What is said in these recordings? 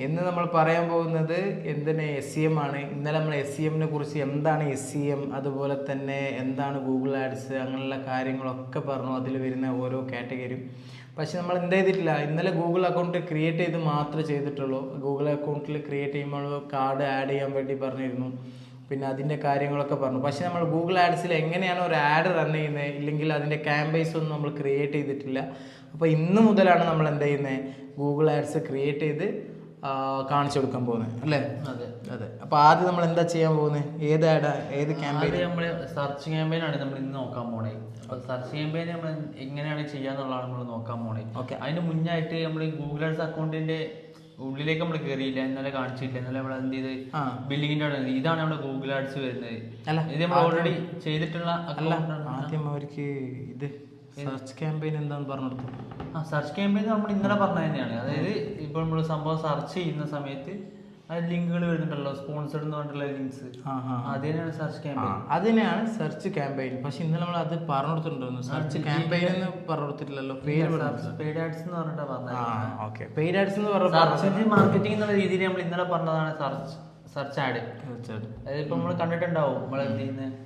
ഇന്ന് നമ്മൾ പറയാൻ പോകുന്നത് എന്തിന് SEM ആണ്. ഇന്നലെ നമ്മൾ SEMനെ കുറിച്ച് എന്താണ് SEM, അതുപോലെ തന്നെ എന്താണ് ഗൂഗിൾ ആഡ്സ്, അങ്ങനെയുള്ള കാര്യങ്ങളൊക്കെ പറഞ്ഞു, അതിൽ വരുന്ന ഓരോ കാറ്റഗറിയും. പക്ഷെ നമ്മൾ എന്ത് ചെയ്തിട്ടില്ല, ഇന്നലെ ഗൂഗിൾ അക്കൗണ്ട് ക്രിയേറ്റ് ചെയ്ത് മാത്രമേ ചെയ്തിട്ടുള്ളൂ. ഗൂഗിൾ അക്കൗണ്ടിൽ ക്രിയേറ്റ് ചെയ്യുമ്പോൾ കാർഡ് ആഡ് ചെയ്യാൻ വേണ്ടി പറഞ്ഞിരുന്നു, പിന്നെ അതിൻ്റെ കാര്യങ്ങളൊക്കെ പറഞ്ഞു. പക്ഷെ നമ്മൾ ഗൂഗിൾ ആഡ്സിൽ എങ്ങനെയാണ് ഒരു ആഡ് റൺ ചെയ്യുന്നത്, ഇല്ലെങ്കിൽ അതിൻ്റെ ക്യാമ്പയിൻസ് ഒന്നും നമ്മൾ ക്രിയേറ്റ് ചെയ്തിട്ടില്ല. അപ്പോൾ ഇന്ന് മുതലാണ് നമ്മൾ എന്ത് ചെയ്യുന്നത്, ഗൂഗിൾ ആഡ്സ് ക്രിയേറ്റ് ചെയ്ത് കാണിച്ചു കൊടുക്കാൻ പോകുന്നത് അല്ലേ? അതെ അതെ. അപ്പോൾ ആദ്യം നമ്മൾ എന്താ ചെയ്യാൻ പോകുന്നത്, ഏത് ആഡാ, ഏത് ക്യാമ്പയിൻ? നമ്മൾ സെർച്ച് ക്യാമ്പയിനാണ് നമ്മൾ ഇന്ന് നോക്കാൻ പോണേ. അപ്പോൾ സെർച്ച് ക്യാമ്പയിൻ നമ്മൾ എങ്ങനെയാണ് ചെയ്യാന്നുള്ളതാണ് നമ്മൾ നോക്കാൻ പോണേ. ഓക്കെ. അതിന് മുന്നായിട്ട് നമ്മൾ ഗൂഗിൾ ആഡ്സ് അക്കൗണ്ടിന്റെ ഉള്ളിലേക്ക് നമ്മൾ കയറിയില്ല, ഇന്നലെ കാണിച്ചില്ല. ഇന്നലെ നമ്മൾ എന്ത് ചെയ്ത് ബില്ലിങ്ങിന്റെ അവിടെ ഇതാണ് നമ്മുടെ ഗൂഗിൾ ആഡ്സ് വരുന്നത്. ഇത് നമ്മൾ ഓൾറെഡി ചെയ്തിട്ടുള്ള ആദ്യം അവർക്ക് ഇത് സെർച്ച് ക്യാമ്പയിൻ എന്താന്ന് പറഞ്ഞു കൊടുത്തു. സെർച്ച് ക്യാമ്പയിൻ നമ്മൾ ഇന്നലെ പറഞ്ഞത് തന്നെയാണ്. അതായത് ഇപ്പോൾ നമ്മൾ സംഭവം സെർച്ച് ചെയ്യുന്ന സമയത്ത് ലിങ്കുകൾ വരുന്നുണ്ടല്ലോ, സ്പോൺസർഡ് എന്ന് പറഞ്ഞിട്ടുള്ള ലിങ്ക്സ്, അതിനാണ് സെർച്ച് ക്യാമ്പയിൻ. അതിനെയാണ് സെർച്ച് ക്യാമ്പയിൻ. പക്ഷെ ഇന്നലെ നമ്മൾ അത് പറഞ്ഞു കൊടുത്തിട്ടുണ്ടോ? സെർച്ച് ക്യാമ്പയിൻ എന്ന് പറഞ്ഞു കൊടുത്തിട്ടില്ലല്ലോ, പെയ്ഡ് ആഡ്സ് എന്ന് പറഞ്ഞിട്ടാ പറഞ്ഞത്. ഓക്കെ, പെയ്ഡ് ആഡ്സ് എന്ന് പറഞ്ഞു. സെർച്ച് മാർക്കറ്റിംഗ് എന്നുള്ള രീതിയിൽ നമ്മൾ ഇന്നലെ പറഞ്ഞതാണ് സെർച്ച് ആഡ്. അതായത് ഇപ്പൊ നമ്മൾ കണ്ടിട്ടുണ്ടാവും, നമ്മൾ എന്ത് ചെയ്യുന്നത്,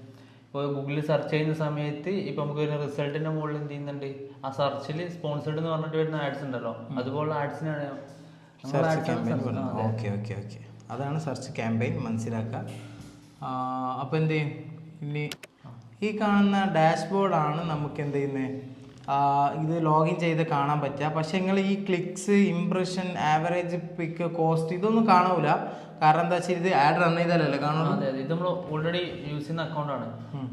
ഇപ്പോൾ ഗൂഗിളിൽ സെർച്ച് ചെയ്യുന്ന സമയത്ത് ഇപ്പൊ നമുക്ക് വരുന്ന റിസൾട്ടിന്റെ മുകളിൽ എന്ത് ചെയ്യുന്നുണ്ട്, ആ സെർച്ചിൽ സ്പോൺസർഡ് എന്ന് പറഞ്ഞിട്ട് വരുന്ന ആഡ്സ് ഉണ്ടല്ലോ, അതുപോലുള്ള ആഡ്സിനാണ് search campaign. Okay okay okay, അതാണ് സെർച്ച് ക്യാമ്പയിൻ, മനസ്സിലാക്കുക. അപ്പോൾ എന്ത് ചെയ്യും, ഇനി ഈ കാണുന്ന ഡാഷ്ബോർഡാണ് നമുക്ക് എന്ത് ചെയ്യുന്നത്, ഇത് ലോഗിൻ ചെയ്ത് കാണാൻ പറ്റുക. പക്ഷെ നിങ്ങൾ ഈ ക്ലിക്സ്, ഇംപ്രഷൻ, ആവറേജ്, പിക്ക്, കോസ്റ്റ് ഇതൊന്നും കാണൂല. കാരണം എന്താ വെച്ചാൽ ഇത് ആഡ് റൺ ചെയ്താലല്ലേ കാണുള്ളൂ. അതെ അതെ, ഇത് നമ്മൾ ഓൾറെഡി യൂസ് ചെയ്യുന്ന അക്കൗണ്ടാണ്.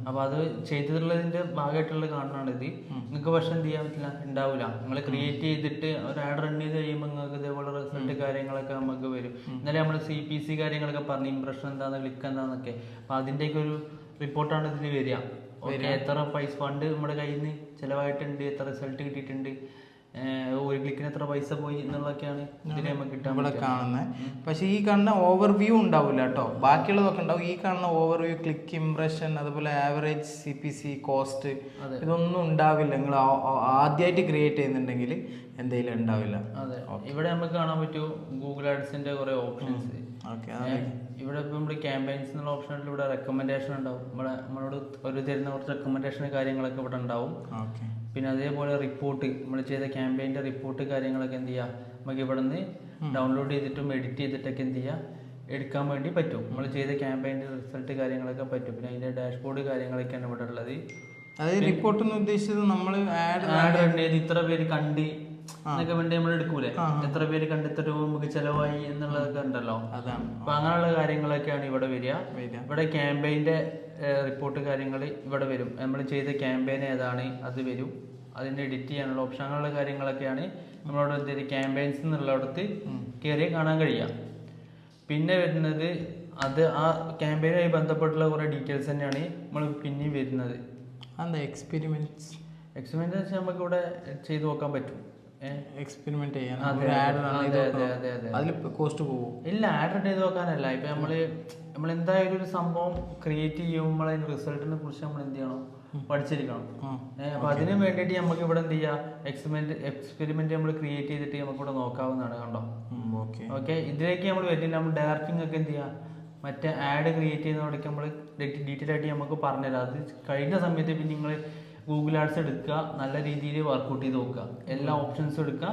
അപ്പോൾ അത് ചെയ്തിട്ടുള്ളതിന്റെ ഭാഗമായിട്ടുള്ള കാണാനാണ് ഇത്. നിങ്ങൾക്ക് പക്ഷെ എന്ത് ചെയ്യാൻ പറ്റില്ല, ഉണ്ടാവില്ല. നിങ്ങൾ ക്രിയേറ്റ് ചെയ്തിട്ട് ഒരു ആഡ് റൺ ചെയ്ത് കഴിയുമ്പോൾ നിങ്ങൾക്ക് ഇതേപോലെ റിസൾട്ട് കാര്യങ്ങളൊക്കെ നമുക്ക് വരും. ഇന്നലെ നമ്മൾ CPC കാര്യങ്ങളൊക്കെ പറഞ്ഞു, ഇംപ്രഷൻ എന്താന്ന്, ക്ലിക്ക് എന്താന്നൊക്കെ. അപ്പോൾ അതിൻ്റെയൊക്കെ ഒരു റിപ്പോർട്ടാണ് ഇതിൽ വരിക. ഓക്കെ, എത്ര പൈസ ഫണ്ട് നമ്മുടെ കയ്യിൽ നിന്ന് ചിലവായിട്ടുണ്ട്, എത്ര റിസൾട്ട് കിട്ടിയിട്ടുണ്ട്, ഒരു ക്ലിക്കിന് എത്ര പൈസ പോയി എന്നുള്ളതൊക്കെയാണ് ഇതിൽ നമുക്ക് കിട്ടാൻ ഇവിടെ കാണുന്നത്. പക്ഷെ ഈ കാണുന്ന ഓവർവ്യൂ ഉണ്ടാവില്ല കേട്ടോ, ബാക്കിയുള്ളതൊക്കെ ഉണ്ടാവും. ഈ കാണുന്ന ഓവർവ്യൂ, ക്ലിക്ക്, ഇംപ്രഷൻ, അതുപോലെ ആവറേജ്, CPC, കോസ്റ്റ്, ഇതൊന്നും ഉണ്ടാവില്ല. നിങ്ങൾ ആദ്യമായിട്ട് ക്രിയേറ്റ് ചെയ്യുന്നുണ്ടെങ്കിൽ എന്തെങ്കിലും ഉണ്ടാവില്ല. അതെ, ഇവിടെ നമുക്ക് കാണാൻ പറ്റൂ ഗൂഗിൾ ആഡ്സിന്റെ കുറെ ഓപ്ഷൻസ്. ഇവിടെ ഇപ്പം നമ്മുടെ ക്യാമ്പയിൻസ് എന്നുള്ള ഓപ്ഷനിൽ ഇവിടെ റെക്കമെൻഡേഷൻ ഉണ്ടാവും. നമ്മളോട് ഒരു തരുന്ന കുറച്ച് റെക്കമെൻഡേഷൻ കാര്യങ്ങളൊക്കെ ഇവിടെ ഉണ്ടാവും. പിന്നെ അതേപോലെ റിപ്പോർട്ട്, നമ്മൾ ചെയ്ത ക്യാമ്പയിൻ്റെ റിപ്പോർട്ട് കാര്യങ്ങളൊക്കെ എന്ത് ചെയ്യുക, നമുക്ക് ഇവിടെ നിന്ന് ഡൗൺലോഡ് ചെയ്തിട്ടും എഡിറ്റ് ചെയ്തിട്ടൊക്കെ എന്ത് ചെയ്യുക, എടുക്കാൻ വേണ്ടി പറ്റും. നമ്മൾ ചെയ്ത ക്യാമ്പയിൻ്റെ റിസൾട്ട് കാര്യങ്ങളൊക്കെ പറ്റും. പിന്നെ അതിൻ്റെ ഡാഷ്ബോർഡ് കാര്യങ്ങളൊക്കെയാണ് ഇവിടെ ഉള്ളത്. അതായത് റിപ്പോർട്ട് എന്ന് ഉദ്ദേശിച്ചത് നമ്മൾ ആഡ് ഇത്ര പേര് കണ്ട് എന്നൊക്കെ വേണ്ടി നമ്മൾ എടുക്കൂലേ, എത്ര പേര് കണ്ട് എത്ര രൂപ നമുക്ക് ചെലവായി എന്നുള്ളതൊക്കെ ഉണ്ടല്ലോ. അപ്പൊ അങ്ങനെയുള്ള കാര്യങ്ങളൊക്കെയാണ് ഇവിടെ വരിക. ഇവിടെ ക്യാമ്പയിന്റെ റിപ്പോർട്ട് കാര്യങ്ങൾ ഇവിടെ വരും. നമ്മൾ ചെയ്ത ക്യാമ്പയിൻ ഏതാണ് അത് വരും. അതിന് എഡിറ്റ് ചെയ്യാനുള്ള ഓപ്ഷൻ, അങ്ങനെയുള്ള കാര്യങ്ങളൊക്കെയാണ് നമ്മളോട് എന്തെങ്കിലും ക്യാമ്പയിൻസ് എന്നുള്ളിടത്ത് കയറി കാണാൻ കഴിയാം. പിന്നെ വരുന്നത് അത് ആ ക്യാമ്പയിനുമായി ബന്ധപ്പെട്ടുള്ള കുറെ ഡീറ്റെയിൽസ് തന്നെയാണ് നമ്മൾ പിന്നെയും വരുന്നത്. എക്സ്പെരിമെന്റ് വെച്ചാൽ നമുക്ക് ഇവിടെ ചെയ്ത് നോക്കാൻ പറ്റും. എക്സ്പെരിമെന്റ് ചെയ്യാൻ കോസ്റ്റ് പോകും. ഇല്ല, ആഡ് ചെയ്ത് നോക്കാനല്ല. ഇപ്പൊ നമ്മൾ എന്തായാലും ഒരു സംഭവം ക്രിയേറ്റ് ചെയ്യുമ്പോൾ അതിന്റെ റിസൾട്ടിനെ കുറിച്ച് നമ്മൾ എന്ത് ചെയ്യണം, പഠിച്ചിരിക്കണം. അപ്പൊ അതിന് വേണ്ടിയിട്ട് നമുക്ക് ഇവിടെ എന്ത് ചെയ്യാം, എക്സ്പെരിമെന്റ് നമ്മൾ ക്രിയേറ്റ് ചെയ്തിട്ട് നമുക്ക് ഇവിടെ നോക്കാവുന്നതാണ്. കണ്ടോ? ഓക്കെ, ഇതിലേക്ക് നമ്മൾ വരുന്നില്ല. നമ്മൾ ഡയറക്റ്റിംഗ് ഒക്കെ എന്ത് ചെയ്യാം, മറ്റേ ആഡ് ക്രിയേറ്റ് ചെയ്യുന്നതോടൊക്കെ നമ്മൾ ഡീറ്റെയിൽ ആയിട്ട് നമുക്ക് പറഞ്ഞുതരാം. അത് കഴിഞ്ഞ സമയത്ത് പിന്നെ നിങ്ങൾ ഗൂഗിൾ ആഡ്സ് എടുക്കുക, നല്ല രീതിയിൽ വർക്കൗട്ട് ചെയ്ത് നോക്കുക, എല്ലാ ഓപ്ഷൻസും എടുക്കുക,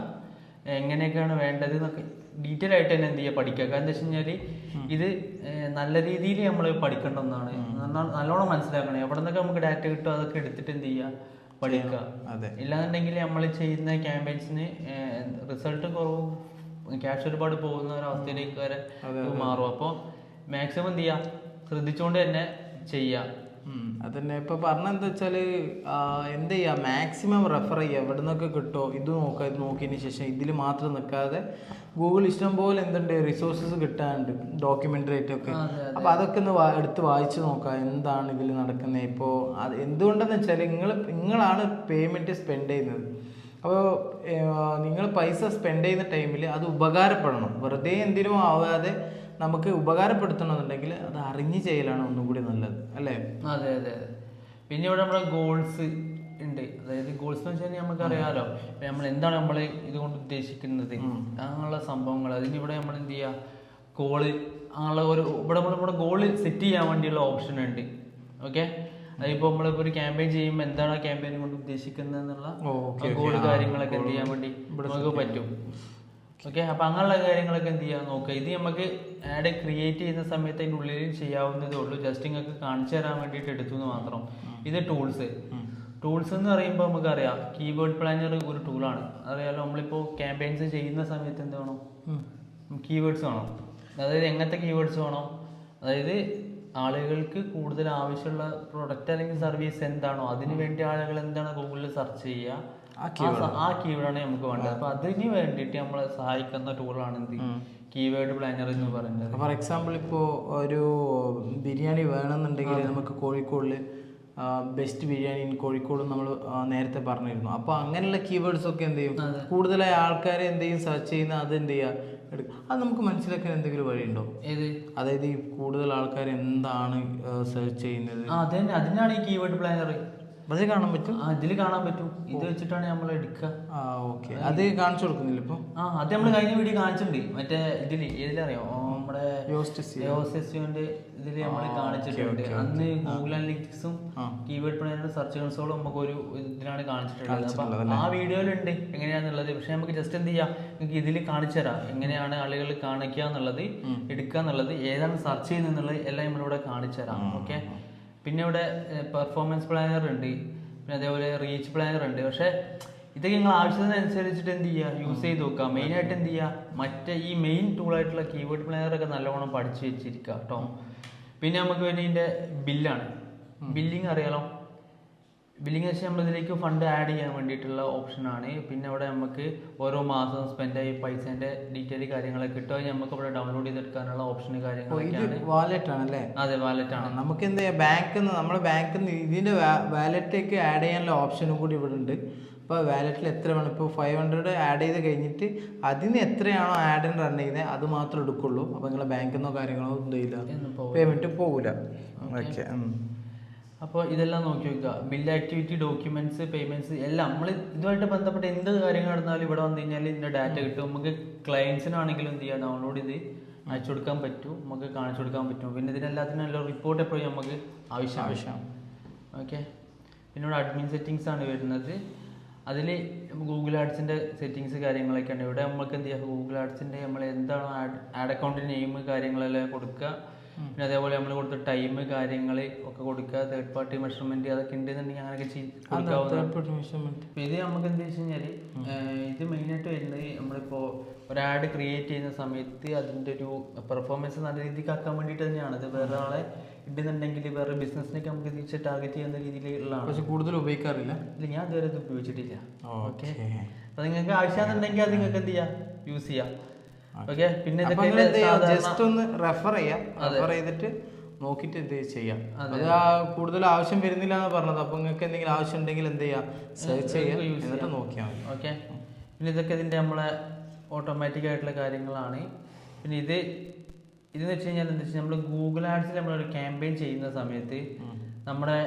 എങ്ങനെയൊക്കെയാണ് വേണ്ടത് എന്നൊക്കെ ഡീറ്റെയിൽ ആയിട്ട് തന്നെ എന്ത് ചെയ്യുക, പഠിക്കുക. കാരണം എന്താ വെച്ച് കഴിഞ്ഞാൽ ഇത് നല്ല രീതിയിൽ നമ്മൾ പഠിക്കേണ്ട ഒന്നാണ്. നല്ലോണം മനസ്സിലാക്കണം. എവിടെ നിന്നൊക്കെ നമുക്ക് ഡാറ്റ കിട്ടും അതൊക്കെ എടുത്തിട്ട് എന്ത് ചെയ്യുക, പഠിക്കുക. ഇല്ലാന്നുണ്ടെങ്കിൽ നമ്മൾ ചെയ്യുന്ന ക്യാമ്പയിൻസിന് റിസൾട്ട് കുറവും, ക്യാഷ് ഒരുപാട് പോകുന്ന ഒരവസ്ഥയിലേക്ക് വരെ മാറും. അപ്പോൾ മാക്സിമം എന്ത് ചെയ്യുക, ശ്രദ്ധിച്ചുകൊണ്ട് തന്നെ ചെയ്യുക. അതന്നെ ഇപ്പൊ പറഞ്ഞെന്താ വെച്ചാല് എന്ത് ചെയ്യാ, മാക്സിമം റെഫർ ചെയ്യുക, എവിടെ നിന്നൊക്കെ കിട്ടുമോ ഇത് നോക്കുക. ഇത് നോക്കിയതിന് ശേഷം ഇതിൽ മാത്രം നിൽക്കാതെ ഗൂഗിൾ ഇഷ്ടം പോലെ എന്തുണ്ട് റിസോഴ്സസ് കിട്ടാനുണ്ട്, ഡോക്യുമെന്ററി ആയിട്ടൊക്കെ. അപ്പൊ അതൊക്കെ ഒന്ന് എടുത്ത് വായിച്ചു നോക്കുക, എന്താണ് ഇതിൽ നടക്കുന്നത്. ഇപ്പോൾ അത് എന്തുകൊണ്ടെന്ന് വെച്ചാൽ നിങ്ങളാണ് പേയ്മെന്റ് സ്പെൻഡ് ചെയ്യുന്നത്. അപ്പോൾ നിങ്ങൾ പൈസ സ്പെൻഡ് ചെയ്യുന്ന ടൈമിൽ അത് ഉപകാരപ്പെടണം. വെറുതെ എന്തിനും ആവാതെ നമുക്ക് ഉപകാരപ്പെടുത്തണമെന്നുണ്ടെങ്കിൽ അത് അറിഞ്ഞ് ചെയ്യലാണ് ഒന്നും കൂടി നല്ലത്, അല്ലേ? അതെ അതെ. പിന്നെ ഇവിടെ നമ്മുടെ ഗോൾസ് ഉണ്ട്. അതായത് ഗോൾസ് എന്ന് വെച്ചാൽ നമുക്കറിയാലോ നമ്മൾ എന്താണ് നമ്മൾ ഇതുകൊണ്ട് ഉദ്ദേശിക്കുന്നത് അങ്ങനെയുള്ള സംഭവങ്ങൾ. അതിനിവിടെ നമ്മൾ എന്ത് ചെയ്യുക, കോള് അങ്ങനെയുള്ള ഇവിടെ ഗോള് സെറ്റ് ചെയ്യാൻ വേണ്ടിയുള്ള ഓപ്ഷൻ ഉണ്ട്. ഓക്കെ, അതിപ്പോൾ നമ്മളിപ്പോൾ ഒരു ക്യാമ്പയിൻ ചെയ്യുമ്പോൾ എന്താണ് ആ ക്യാമ്പയിൻ കൊണ്ട് ഉദ്ദേശിക്കുന്നത് എന്നുള്ള ഗോള് കാര്യങ്ങളൊക്കെ എന്ത് ചെയ്യാൻ വേണ്ടി നമുക്ക് പറ്റും. ഓക്കെ, അപ്പം അങ്ങനെയുള്ള കാര്യങ്ങളൊക്കെ എന്ത് ചെയ്യാൻ നോക്കുക. ഇത് നമുക്ക് ആഡ് ക്രിയേറ്റ് ചെയ്യുന്ന സമയത്ത് അതിൻ്റെ ഉള്ളിൽ ചെയ്യാവുന്നതേ ഉള്ളൂ. ജസ്റ്റ് നിങ്ങൾക്ക് കാണിച്ചു തരാൻ വേണ്ടിയിട്ട് എടുത്തു എന്ന് മാത്രം. ഇത് ടൂൾസ് എന്ന് പറയുമ്പോൾ നമുക്കറിയാം കീവേഡ് പ്ലാനർ ഒരു ടൂളാണ്. അറിയാലോ, നമ്മളിപ്പോൾ ക്യാമ്പയിൻസ് ചെയ്യുന്ന സമയത്ത് എന്ത് വേണം, കീവേഡ്സ് വേണം. അതായത് എങ്ങനത്തെ കീവേഡ്സ് വേണം, അതായത് ആളുകൾക്ക് കൂടുതൽ ആവശ്യമുള്ള പ്രൊഡക്റ്റ് അല്ലെങ്കിൽ സർവീസ് എന്താണോ അതിന് വേണ്ടി ആളുകൾ എന്താണ് ഗൂഗിളിൽ സെർച്ച് ചെയ്യുക, ആ കീവേഡാണ് നമുക്ക് വേണ്ടത്. അപ്പൊ അതിന് വേണ്ടിയിട്ട് നമ്മളെ സഹായിക്കുന്ന ടൂളാണ് എന്ത് കീവേഡ് പ്ലാനർ എന്ന് പറയുന്നത്. ഫോർ എക്സാമ്പിൾ ഇപ്പോൾ ഒരു ബിരിയാണി വേണമെന്നുണ്ടെങ്കിൽ നമുക്ക് കോഴിക്കോടിൽ ബെസ്റ്റ് ബിരിയാണി ഇൻ കോഴിക്കോട് നമ്മൾ നേരത്തെ പറഞ്ഞിരുന്നു. അപ്പോൾ അങ്ങനെയുള്ള കീവേഡ്സ് ഒക്കെ എന്ത് ചെയ്യും, കൂടുതലായി ആൾക്കാരെ എന്ത് ചെയ്യും സെർച്ച് ചെയ്യുന്ന അത് എന്ത് ചെയ്യുക അത് നമുക്ക് മനസ്സിലാക്കാൻ എന്തെങ്കിലും വഴിയുണ്ടോ? അതായത് ഈ കൂടുതൽ ആൾക്കാർ എന്താണ് സെർച്ച് ചെയ്യുന്നത്, അതിനാണ് ഈ കീവേഡ് പ്ലാനർ. അതിൽ കാണാൻ പറ്റും, ഇതിൽ കാണാൻ പറ്റും. ഇത് വെച്ചിട്ടാണ് നമ്മൾ എടുക്കുക. ഓക്കെ, അത് കാണിച്ചു കൊടുക്കുന്നില്ല ഇപ്പൊ? അത് നമ്മൾ കഴിഞ്ഞ വീഡിയോ കാണിച്ചിട്ടുണ്ട്. മറ്റേ ഇതിലറിയോ നമ്മുടെ യോസിന്റെ ഇതിൽ നമ്മൾ കാണിച്ചിട്ടുണ്ട്. അന്ന് ഗൂഗിൾ അനലിറ്റിക്സും കീവേഡ് പ്ലാനറും സെർച്ച് കൺസോളും നമുക്ക് ഒരു ഇതിലാണ് കാണിച്ചിട്ടുള്ളത്. അപ്പൊ ആ വീഡിയോയിലുണ്ട് എങ്ങനെയാന്നുള്ളത്. പക്ഷെ നമുക്ക് ജസ്റ്റ് എന്ത് ചെയ്യാം, നിങ്ങൾക്ക് ഇതിൽ കാണിച്ചു തരാം എങ്ങനെയാണ് ആളുകൾ കാണിക്കുക എന്നുള്ളത്, എടുക്കുക എന്നുള്ളത്, ഏതാണ് സെർച്ച് ചെയ്യുന്നത് എന്നുള്ളത് എല്ലാം നമ്മളിവിടെ കാണിച്ചു തരാം. ഓക്കെ, പിന്നെ ഇവിടെ പെർഫോമൻസ് പ്ലാനർ ഉണ്ട്, പിന്നെ അതേപോലെ റീച്ച് പ്ലാനർ ഉണ്ട്. പക്ഷെ ഇതൊക്കെ നിങ്ങൾ ആവശ്യത്തിനനുസരിച്ചിട്ട് എന്ത് ചെയ്യുക, യൂസ് ചെയ്ത് നോക്കുക. മെയിനായിട്ട് എന്ത് ചെയ്യുക, മറ്റേ ഈ മെയിൻ ടൂളായിട്ടുള്ള കീവേഡ് പ്ലാനറൊക്കെ നല്ലവണ്ണം പഠിച്ചു വെച്ചിരിക്കുക കേട്ടോ. പിന്നെ നമുക്ക് വേണ്ടി ഇതിൻ്റെ ബില്ലാണ്. ബില്ലിങ് അറിയാലോ, ബില്ലിങ് വെച്ചാൽ നമ്മളിതിലേക്ക് ഫണ്ട് ആഡ് ചെയ്യാൻ വേണ്ടിയിട്ടുള്ള ഓപ്ഷനാണ്. പിന്നെ ഇവിടെ നമുക്ക് ഓരോ മാസം സ്പെൻഡ് ആയി പൈസേൻ്റെ ഡീറ്റെയിൽ കാര്യങ്ങളൊക്കെ കിട്ടുക നമുക്ക് ഇവിടെ ഡൗൺലോഡ് ചെയ്തെടുക്കാനുള്ള ഓപ്ഷന് കാര്യങ്ങളൊക്കെയാണ്. വാലറ്റ് ആണല്ലേ? അതെ, വാലറ്റ് ആണ്. നമുക്ക് എന്ത് ചെയ്യാം, നമ്മുടെ ബാങ്കിൽ നിന്ന് ഇതിൻ്റെ വാലറ്റിലേക്ക് ആഡ് ചെയ്യാനുള്ള ഓപ്ഷനും കൂടി ഇവിടെ ഉണ്ട്. ഇപ്പോൾ വാലറ്റിൽ എത്ര വേണം, ഇപ്പോൾ 500 ആഡ് ചെയ്ത് കഴിഞ്ഞിട്ട് അതിന് എത്രയാണോ ആഡ് റൺ ചെയ്യുന്നത് അത് മാത്രമേ എടുക്കുള്ളൂ. അപ്പോൾ നിങ്ങളെ ബാങ്കിൽ നിന്നോ കാര്യങ്ങളോ ഒന്നും ചെയ്യില്ല, പേയ്മെൻറ്റ് പോകില്ല. ഓക്കെ, അപ്പോൾ ഇതെല്ലാം നോക്കി വെക്കുക. ബിൽ ആക്ടിവിറ്റി, ഡോക്യുമെന്റ്സ്, പേയ്മെന്റ്സ് എല്ലാം നമ്മൾ ഇതുമായിട്ട് ബന്ധപ്പെട്ട എന്ത് കാര്യങ്ങൾ നടന്നാലും ഇവിടെ വന്നു കഴിഞ്ഞാൽ ഇതിൻ്റെ ഡാറ്റ കിട്ടും. നമുക്ക് ക്ലയൻസിനാണെങ്കിലും എന്ത് ചെയ്യാം, ഡൗൺലോഡ് ചെയ്ത് അയച്ചു കൊടുക്കാൻ പറ്റും, നമുക്ക് കാണിച്ചു കൊടുക്കാൻ പറ്റും. പിന്നെ ഇതിനെല്ലാത്തിനും നല്ല റിപ്പോർട്ട് എപ്പോഴും നമുക്ക് ആവശ്യമാണ്. ഓക്കെ, പിന്നെ ഇവിടെ അഡ്മിൻ സെറ്റിങ്സ് ആണ് വരുന്നത്. അതിൽ ഗൂഗിൾ ആഡ്സിൻ്റെ സെറ്റിങ്സ് കാര്യങ്ങളൊക്കെയാണ്. ഇവിടെ നമുക്ക് എന്ത് ചെയ്യാം, ഗൂഗിൾ ആഡ്സിൻ്റെ നമ്മൾ എന്താണോ ആഡ് അക്കൗണ്ടിൻ്റെ നെയിം കാര്യങ്ങളെല്ലാം കൊടുക്കുക. പിന്നെ അതേപോലെ നമ്മൾ കൊടുത്ത ടൈം കാര്യങ്ങൾ ഒക്കെ കൊടുക്കുക. തേർഡ് പാർട്ടി മെഷർമെന്റ് അതൊക്കെ ഉണ്ടെന്നുണ്ടെങ്കിൽ അങ്ങനെയൊക്കെ കൊടുക്കാവുന്ന. ഇത് നമുക്ക് എന്താ വെച്ച് കഴിഞ്ഞാൽ ഇത് മെയിനായിട്ട് വരുന്നത് നമ്മളിപ്പോൾ ഒരു ആഡ് ക്രിയേറ്റ് ചെയ്യുന്ന സമയത്ത് അതിൻ്റെ ഒരു പെർഫോമൻസ് നല്ല രീതിക്ക് ആക്കാൻ വേണ്ടിയിട്ട് തന്നെയാണ്. ഇത് വേറെ ആളെ ഇടുന്നുണ്ടെങ്കിൽ വേറെ ബിസിനസ്സിനൊക്കെ നമുക്ക് തിരിച്ച് ടാർഗറ്റ് ചെയ്യുന്ന രീതിയിലുള്ളതാണ്. പക്ഷെ കൂടുതൽ ഉപയോഗിക്കാറില്ല. ഇല്ല, ഞാൻ ഇതുവരെ ഇത് ഉപയോഗിച്ചിട്ടില്ല. ഓക്കെ, അപ്പോൾ നിങ്ങൾക്ക് ആവശ്യമാണെന്നുണ്ടെങ്കിൽ അത് നിങ്ങൾക്ക് എന്ത് ചെയ്യാം, യൂസ് ചെയ്യാം. ഓക്കെ, പിന്നെ ജസ്റ്റ് ഒന്ന് റെഫർ ചെയ്യാം, റെഫർ ചെയ്തിട്ട് നോക്കിയിട്ട് എന്ത് ചെയ്യാം. അത് കൂടുതൽ ആവശ്യം വരുന്നില്ല എന്ന് പറഞ്ഞത്. അപ്പോൾ നിങ്ങൾക്ക് എന്തെങ്കിലും ആവശ്യം ഉണ്ടെങ്കിൽ എന്ത് ചെയ്യാം, സെർച്ച് ചെയ്യാം, എന്നിട്ട് നോക്കിയാൽ മതി. ഓക്കെ, പിന്നെ ഇതൊക്കെ ഇതിൻ്റെ നമ്മളെ ഓട്ടോമാറ്റിക് ആയിട്ടുള്ള കാര്യങ്ങളാണ്. പിന്നെ ഇതെന്ന് വെച്ച് കഴിഞ്ഞാൽ എന്താ വെച്ചാൽ നമ്മൾ ഗൂഗിൾ ആഡ്സിൽ നമ്മളൊരു ക്യാമ്പയിൻ ചെയ്യുന്ന സമയത്ത് നമ്മുടെ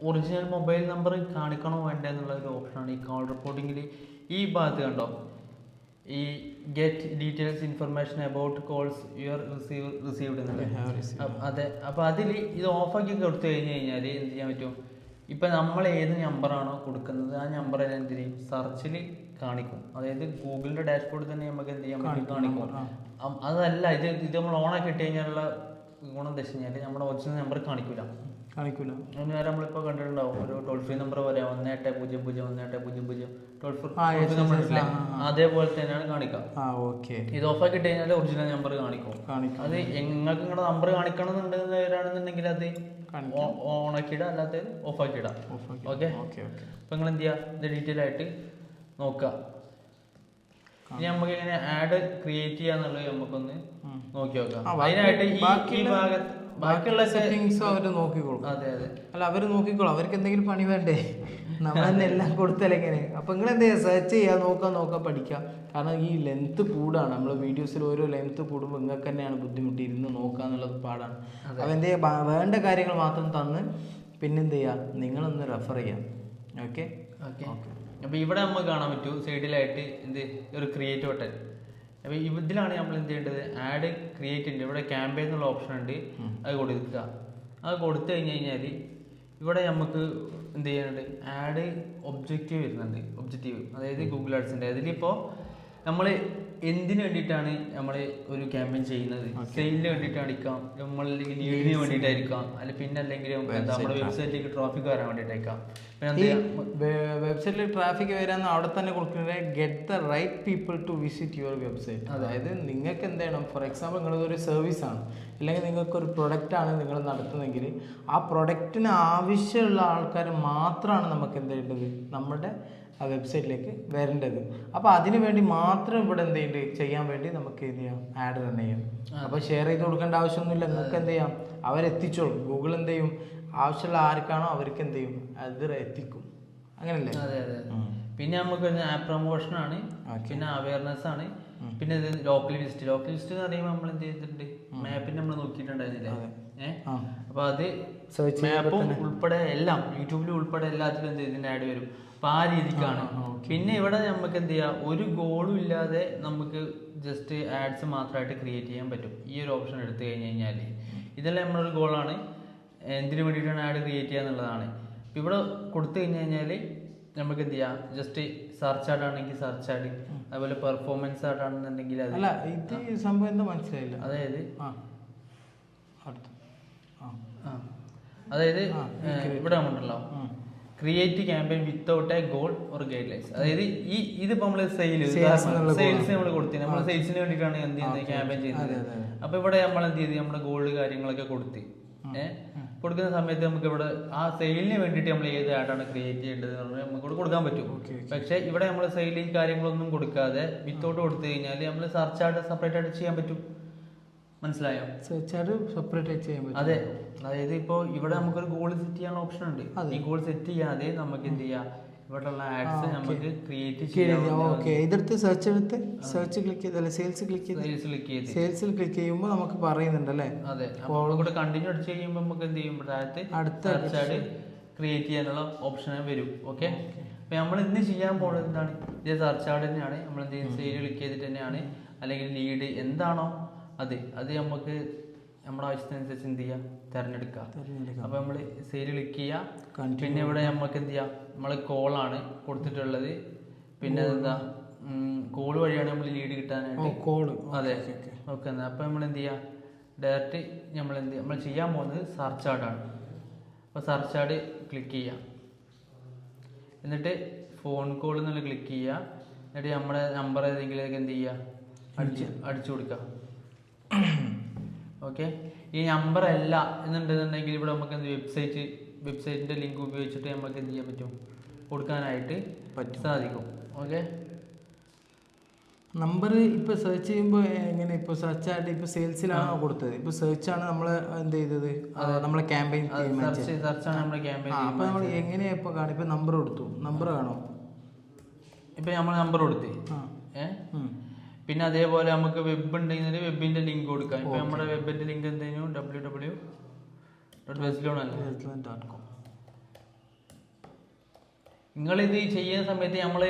ഒറിജിനൽ മൊബൈൽ നമ്പർ കാണിക്കണോ വേണ്ടേ എന്നുള്ള ഒരു ഓപ്ഷനാണ് ഈ കോൾ റിപ്പോർട്ടിങ്ങിൽ. ഈ ഭാഗത്ത് കണ്ടോ, ഈ get details information about calls your received എന്നുള്ളത്. അതെ, അപ്പോൾ അതിൽ ഇത് ഓഫാക്കി കൊടുത്തു കഴിഞ്ഞ് കഴിഞ്ഞാൽ എന്ത് ചെയ്യാൻ പറ്റും, ഇപ്പം നമ്മൾ ഏത് നമ്പറാണോ കൊടുക്കുന്നത് ആ നമ്പർ എന്ത് ചെയ്യും, സെർച്ചിൽ കാണിക്കും. അതായത് ഗൂഗിളിൻ്റെ ഡാഷ്ബോർഡിൽ തന്നെ നമുക്ക് എന്ത് ചെയ്യാൻ പറ്റും, കാണിക്കും. അതല്ല, ഇത് നമ്മൾ ഓണാക്കി ഇട്ട് കഴിഞ്ഞാലുള്ള ഗുണം എന്താ വെച്ച് കഴിഞ്ഞാൽ നമ്മുടെ ഒറിജിനൽ നമ്പർ കാണിക്കൂല. അതിന് നേരം നമ്മളിപ്പോൾ കണ്ടിട്ടുണ്ടാവും ഒരു ടോൾ ഫ്രീ നമ്പർ പറയാം 1800 ടോൾ ഫ്രീ നമ്പർ ഇല്ലേ, അതേപോലെ തന്നെയാണ് കാണിക്കുക. ഇത് ഓഫാക്കി ഇട്ട് കഴിഞ്ഞാൽ ഒറിജിനൽ നമ്പർ കാണിക്കും. അത് നിങ്ങൾക്ക് നിങ്ങളുടെ നമ്പർ കാണിക്കണം എന്നുണ്ടെന്നുണ്ടെങ്കിൽ അത് ഓണാക്കിയിടാം, അല്ലാത്ത ഓഫാക്കിയിടാം. ഓക്കെ, അപ്പോൾ നിങ്ങൾ എന്ത് ചെയ്യുക, ഇത് ഡീറ്റെയിൽ ആയിട്ട് നോക്കുക. ഇനി നമുക്ക് എങ്ങനെ ആഡ് ക്രിയേറ്റ് ചെയ്യാന്നുള്ളത് നമുക്കൊന്ന് നോക്കി നോക്കാം. അതിനായിട്ട് ഈ ഭാഗത്ത് ബാക്കിയുള്ള സെറ്റിങ്സും അവർ നോക്കിക്കോളും. അതെ, അല്ല, അവർ നോക്കിക്കോളും. അവർക്ക് എന്തെങ്കിലും പണി വേണ്ടേ, നമ്മൾ തന്നെ എല്ലാം കൊടുത്താൽ എങ്ങനെ. അപ്പം നിങ്ങൾ എന്ത് ചെയ്യുക, സെർച്ച് ചെയ്യുക, നോക്കാം, പഠിക്കാം. കാരണം ഈ ലെങ്ത് കൂടാണ്, നമ്മൾ വീഡിയോസിൽ ഓരോ ലെങ്ത് കൂടുമ്പോൾ നിങ്ങൾക്ക് തന്നെയാണ് ബുദ്ധിമുട്ട്, ഇരുന്ന് നോക്കുക എന്നുള്ളത് പാടാണ്. അപ്പോൾ എന്ത് ചെയ്യുക, വേണ്ട കാര്യങ്ങൾ മാത്രം തന്ന് പിന്നെന്ത് ചെയ്യുക, നിങ്ങളൊന്ന് റെഫർ ചെയ്യാം. ഓക്കെ. ഓക്കെ. അപ്പോൾ ഇവിടെ നമുക്ക് കാണാൻ പറ്റും സൈഡിലായിട്ട് ഒരു ക്രിയേറ്റ് ബട്ടൺ. അപ്പോൾ ഇതിലാണ് നമ്മൾ എന്ത് ചെയ്യേണ്ടത്, ആഡ് ക്രിയേറ്റ് ഉണ്ട്. ഇവിടെ ക്യാമ്പയിൻ എന്നുള്ള ഓപ്ഷൻ ഉണ്ട്, അത് കൊടുക്കുക. അത് കൊടുത്തു കഴിഞ്ഞാൽ ഇവിടെ നമുക്ക് എന്ത് ചെയ്യാനുണ്ട്, ആഡ് ഒബ്ജക്റ്റീവ് വരുന്നുണ്ട്. ഒബ്ജക്റ്റീവ് അതായത് ഗൂഗിൾ ആഡ്സിൻ്റെ. അതിലിപ്പോൾ നമ്മൾ എന്തിനു വേണ്ടിയിട്ടാണ് നമ്മൾ ഒരു ക്യാമ്പയിൻ ചെയ്യുന്നത്, സെയിലിന് വേണ്ടിയിട്ടായിരിക്കാം, നമ്മളല്ലെങ്കിൽ ലീഡിന് വേണ്ടിയിട്ടായിരിക്കാം, പിന്നെ അല്ലെങ്കിൽ നമ്മുടെ വെബ്സൈറ്റിലേക്ക് ട്രാഫിക് വരാൻ വേണ്ടിയിട്ടായിരിക്കാം. വെബ്സൈറ്റിൽ ട്രാഫിക് വരാന്ന് അവിടെ തന്നെ കൊടുക്കുന്നത് get the right people to visit your website. അതായത് നിങ്ങൾക്ക് എന്ത് ചെയ്യണം, ഫോർ എക്സാമ്പിൾ നിങ്ങളൊരു സർവീസാണ് അല്ലെങ്കിൽ നിങ്ങൾക്കൊരു പ്രൊഡക്റ്റാണ് നിങ്ങൾ നടത്തുന്നതെങ്കിൽ ആ പ്രൊഡക്റ്റിന് ആവശ്യമുള്ള ആൾക്കാർ മാത്രമാണ് നമുക്ക് എന്ത് ചെയ്യേണ്ടത്, നമ്മുടെ ആ വെബ്സൈറ്റിലേക്ക് വരേണ്ടത്. അപ്പോൾ അതിന് വേണ്ടി മാത്രം ഇവിടെ എന്ത് ചെയ്യുന്നുണ്ട്, ചെയ്യാൻ വേണ്ടി നമുക്ക് എന്ത് ചെയ്യാം, ആഡ് തന്നെ ചെയ്യാം. അപ്പോൾ ഷെയർ ചെയ്ത് കൊടുക്കേണ്ട ആവശ്യമൊന്നുമില്ല, നിങ്ങൾക്ക് എന്ത് ചെയ്യാം, അവരെത്തിച്ചോളും. ഗൂഗിൾ എന്ത് ചെയ്യും, ആവശ്യമുള്ള ആർക്കാണോ അവർക്ക് എന്ത് ചെയ്യും, അത് എത്തിക്കും. അങ്ങനല്ലേ? അതെ അതെ. പിന്നെ നമുക്ക് ആപ്പ് പ്രൊമോഷൻ ആണ്, പിന്നെ അവയർനെസ് ആണ്, പിന്നെ ഇത് ലോക്കൽ വിസിറ്റ്. ലോക്കൽ വിസിറ്റ് എന്ന് പറയുമ്പോൾ നമ്മൾ എന്ത് ചെയ്തിട്ടുണ്ട്, മാപ്പിൽ നമ്മൾ നോക്കിയിട്ടുണ്ടായിരുന്നില്ലേ. അപ്പൊ അത് മാപ്പും ഉൾപ്പെടെ എല്ലാം യൂട്യൂബിൽ ഉൾപ്പെടെ എല്ലാത്തിലും എന്ത് ഇതിന്റെ ആഡ് വരും. അപ്പൊ ആ രീതിക്കാണ്. പിന്നെ ഇവിടെ നമുക്ക് എന്ത് ചെയ്യാം, ഒരു ഗോളും ഇല്ലാതെ നമുക്ക് ജസ്റ്റ് ആഡ്സ് മാത്രമായിട്ട് ക്രിയേറ്റ് ചെയ്യാൻ പറ്റും. ഈ ഒരു ഓപ്ഷൻ എടുത്തു കഴിഞ്ഞാൽ ഇതെല്ലാം നമ്മളൊരു ഗോളാണ്, എന്തിനു വേണ്ടിയിട്ടാണ് ആഡ് ക്രിയേറ്റ് ചെയ്യുക എന്നുള്ളതാണ്. ഇപ്പം ഇവിടെ കൊടുത്തു കഴിഞ്ഞാൽ നമുക്ക് എന്ത് ചെയ്യാം, ജസ്റ്റ് സെർച്ച് ആഡ് ആണെങ്കിൽ സെർച്ച് ആഡ്, അതുപോലെ പെർഫോമൻസ് ആഡ് ആണെന്നുണ്ടെങ്കിൽ അത്. അല്ല, ഇത് സംഭവം എന്താ മനസ്സിലായില്ല. അതായത് അതായത് ഇവിടെ നമ്മളുണ്ടല്ലോ create campaign without a goal or guidelines. അതായത് ഇതിപ്പോ നമ്മള് സെയിൽസ് നമ്മൾ കൊടുത്തു, നമ്മൾ സെയിൽസിന് വേണ്ടിയിട്ടാണ് എന്ത് ചെയ്യുന്നത്, ക്യാമ്പയിൻ ചെയ്യുന്നത്. അപ്പൊ ഇവിടെ നമ്മൾ എന്ത് ചെയ്ത് നമ്മുടെ ഗോൾഡ് കാര്യങ്ങളൊക്കെ കൊടുത്ത് കൊടുക്കുന്ന സമയത്ത് നമുക്ക് ഇവിടെ ആ സെയിലിന് വേണ്ടിയിട്ട് നമ്മൾ ഏത് ആഡാണ് ക്രിയേറ്റ് ചെയ്യേണ്ടത് നമുക്ക് ഇവിടെ കൊടുക്കാൻ പറ്റും. പക്ഷെ ഇവിടെ നമ്മൾ സെയിലിൽ കാര്യങ്ങളൊന്നും കൊടുക്കാതെ വിത്തൗട്ട് കൊടുത്തു കഴിഞ്ഞാൽ നമ്മൾ സെർച്ച് ആഡ് സെപ്പറേറ്റ് ആയിട്ട് ചെയ്യാൻ പറ്റും. മനസ്സിലായോ? സെർച്ച് ആഡ് സെപ്പറേറ്റ് ആയിട്ട് ചെയ്യാൻ പറ്റും. അതെ, അതായത് ഇപ്പോൾ ഇവിടെ നമുക്കൊരു ഗോൾ സെറ്റ് ചെയ്യാൻ ഓപ്ഷൻ ഉണ്ട്. ഈ ഗോൾ സെറ്റ് ചെയ്യാതെ നമുക്ക് എന്ത് ചെയ്യാം, ഇവിടെയുള്ള ആഡ്സ് നമുക്ക് ക്രിയേറ്റ് ചെയ്യാം. ഇതെടുത്ത് സെർച്ച് എടുത്ത് സെർച്ച് ക്ലിക്ക് ചെയ്ത് സെയിൽസ് ക്ലിക്ക് ചെയ്ത് സെയിൽസിൽ ക്ലിക്ക് ചെയ്യുമ്പോൾ നമുക്ക് പറയുന്നുണ്ട് അല്ലേ. അതെ, അപ്പോൾ കൂടെ കണ്ടിന്യൂ അടിച്ച് കഴിയുമ്പോൾ നമുക്ക് എന്ത് ചെയ്യും, അടുത്ത സെർച്ച് ആഡ് ക്രിയേറ്റ് ചെയ്യാനുള്ള ഓപ്ഷൻ വരും. ഓക്കെ, അപ്പോൾ നമ്മൾ ഇന്ന് ചെയ്യാൻ പോകുന്നത് എന്താണ്, ഇത് സെർച്ച് ആഡ് തന്നെയാണ്. നമ്മൾ എന്ത് ചെയ്യും, സെയിൽ ക്ലിക്ക് ചെയ്തിട്ട് തന്നെയാണ്, അല്ലെങ്കിൽ ലീഡ് എന്താണോ അത് നമുക്ക് നമ്മുടെ ആവശ്യത്തിനനുസരിച്ച് എന്ത് ചെയ്യുക, തിരഞ്ഞെടുക്കുക. അപ്പോൾ നമ്മൾ സെയിൽ ക്ലിക്ക് ചെയ്യുക. പിന്നെ ഇവിടെ നമുക്ക് എന്ത് ചെയ്യാം, നമ്മൾ കോളാണ് കൊടുത്തിട്ടുള്ളത്. പിന്നെ എന്താ, കോൾ വഴിയാണ് നമ്മൾ ലീഡ് കിട്ടാനായിട്ട്. അതെ, ഓക്കെ. അപ്പോൾ നമ്മൾ എന്ത് ചെയ്യുക, ഡയറക്റ്റ് നമ്മൾ ചെയ്യാൻ പോകുന്നത് സെർച്ച് ആഡാണ്. അപ്പോൾ സെർച്ച് ആഡ് ക്ലിക്ക് ചെയ്യുക. എന്നിട്ട് ഫോൺ കോൾ എന്നുള്ള ക്ലിക്ക് ചെയ്യുക. എന്നിട്ട് നമ്മുടെ നമ്പർ ഏതെങ്കിലുമൊക്കെ എന്ത് ചെയ്യുക, അടിച്ചു കൊടുക്കുക. ഓക്കെ, ഈ നമ്പർ അല്ല എന്നുണ്ടെന്നുണ്ടെങ്കിൽ ഇവിടെ നമുക്ക് എന്ത് വെബ്സൈറ്റിൻ്റെ ലിങ്ക് ഉപയോഗിച്ചിട്ട് നമുക്ക് എന്ത് ചെയ്യാൻ പറ്റും, കൊടുക്കാനായിട്ട് സാധിക്കും. ഓക്കെ, നമ്പർ ഇപ്പോൾ സെർച്ച് ചെയ്യുമ്പോൾ എങ്ങനെ, ഇപ്പോൾ സെർച്ച് ആയിട്ട് ഇപ്പോൾ സെയിൽസിലാണോ കൊടുത്തത്, ഇപ്പോൾ സെർച്ചാണ് നമ്മൾ എന്ത് ചെയ്തത്, നമ്മളെ ക്യാമ്പയിൻ സെർച്ചാണ് നമ്മുടെ ക്യാമ്പയിൻ. അപ്പോൾ നമ്മൾ എങ്ങനെയാണ് ഇപ്പോൾ കാണും, ഇപ്പോൾ നമ്പർ കൊടുത്തു, നമ്പർ കാണോ, ഇപ്പോൾ നമ്മൾ നമ്പർ കൊടുത്ത് പിന്നെ അതേപോലെ നമുക്ക് വെബ് ഉണ്ടെങ്കിൽ വെബിന്റെ ലിങ്ക് കൊടുക്കാം. ഇപ്പൊ നമ്മുടെ വെബിന്റെ ലിങ്ക് എന്തെങ്കിലും www.wesloan.com. നിങ്ങളിത് ചെയ്യുന്ന സമയത്ത് നമ്മൾ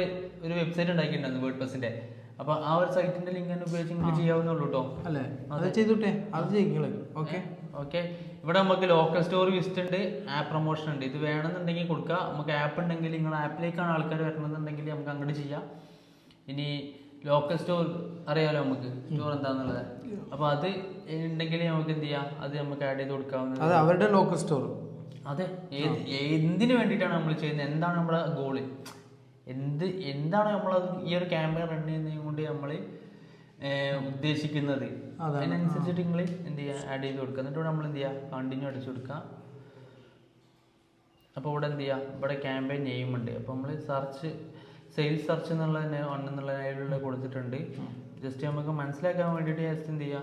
ഒരു വെബ്സൈറ്റ് ഉണ്ടാക്കിയിട്ടുണ്ടായിരുന്നു വേർഡ്പ്രസിന്റെ. അപ്പൊ ആ ഒരു സൈറ്റിന്റെ ലിങ്ക് തന്നെ ഉപയോഗിച്ച് നിങ്ങൾക്ക് ചെയ്യാവുന്നുള്ളൂ കേട്ടോ. അല്ലേ, അത് ചെയ്തോട്ടെ, അത് ചെയ്യും. ഓക്കെ ഓക്കെ, ഇവിടെ നമുക്ക് ലോക്കൽ സ്റ്റോർ വിസിറ്റ് ഉണ്ട്, ആപ്പ് പ്രൊമോഷൻ ഉണ്ട്. ഇത് വേണമെന്നുണ്ടെങ്കിൽ കൊടുക്കുക. നമുക്ക് ആപ്പ് ഉണ്ടെങ്കിൽ നിങ്ങൾ ആപ്പിലേക്കാണ് ആൾക്കാർ വരണമെന്നുണ്ടെങ്കിൽ നമുക്ക് അങ്ങോട്ട് ചെയ്യാം. ഇനി ലോക്കൽ സ്റ്റോർ അറിയാലോ നമുക്ക് സ്റ്റോർ എന്താന്നുള്ളത്. അപ്പൊ അത് ഉണ്ടെങ്കിൽ നമുക്ക് എന്ത് ചെയ്യാം, അത് നമുക്ക് ആഡ് ചെയ്ത് കൊടുക്കാവുന്നത്. അവരുടെ ലോക്കൽ സ്റ്റോർ. അതെ, എന്തിനു വേണ്ടിയിട്ടാണ് നമ്മൾ ചെയ്യുന്നത്, എന്താണ് നമ്മുടെ ഗോള്, എന്താണ് നമ്മൾ ഈ ഒരു ക്യാമ്പയിൻ റൺ ചെയ്യുന്നത് കൊണ്ട് നമ്മൾ ഉദ്ദേശിക്കുന്നത്, അതിനനുസരിച്ചിട്ട് നിങ്ങൾ എന്ത് ചെയ്യുക, ആഡ് ചെയ്ത് കൊടുക്കുക. എന്നിട്ട് നമ്മൾ എന്ത് ചെയ്യുക, കണ്ടിന്യൂ അടിച്ചു കൊടുക്കുക. അപ്പോൾ ഇവിടെ എന്ത് ചെയ്യുക, ഇവിടെ ക്യാമ്പയിൻ നെയിം ഉണ്ട്. അപ്പോൾ നമ്മൾ സെയിൽസ് സെർച്ച് എന്നുള്ള തന്നെ അതിലുള്ള കൊടുത്തിട്ടുണ്ട്. ജസ്റ്റ് നമുക്ക് മനസ്സിലാക്കാൻ വേണ്ടിയിട്ട് ജസ്റ്റ് എന്ത് ചെയ്യുക,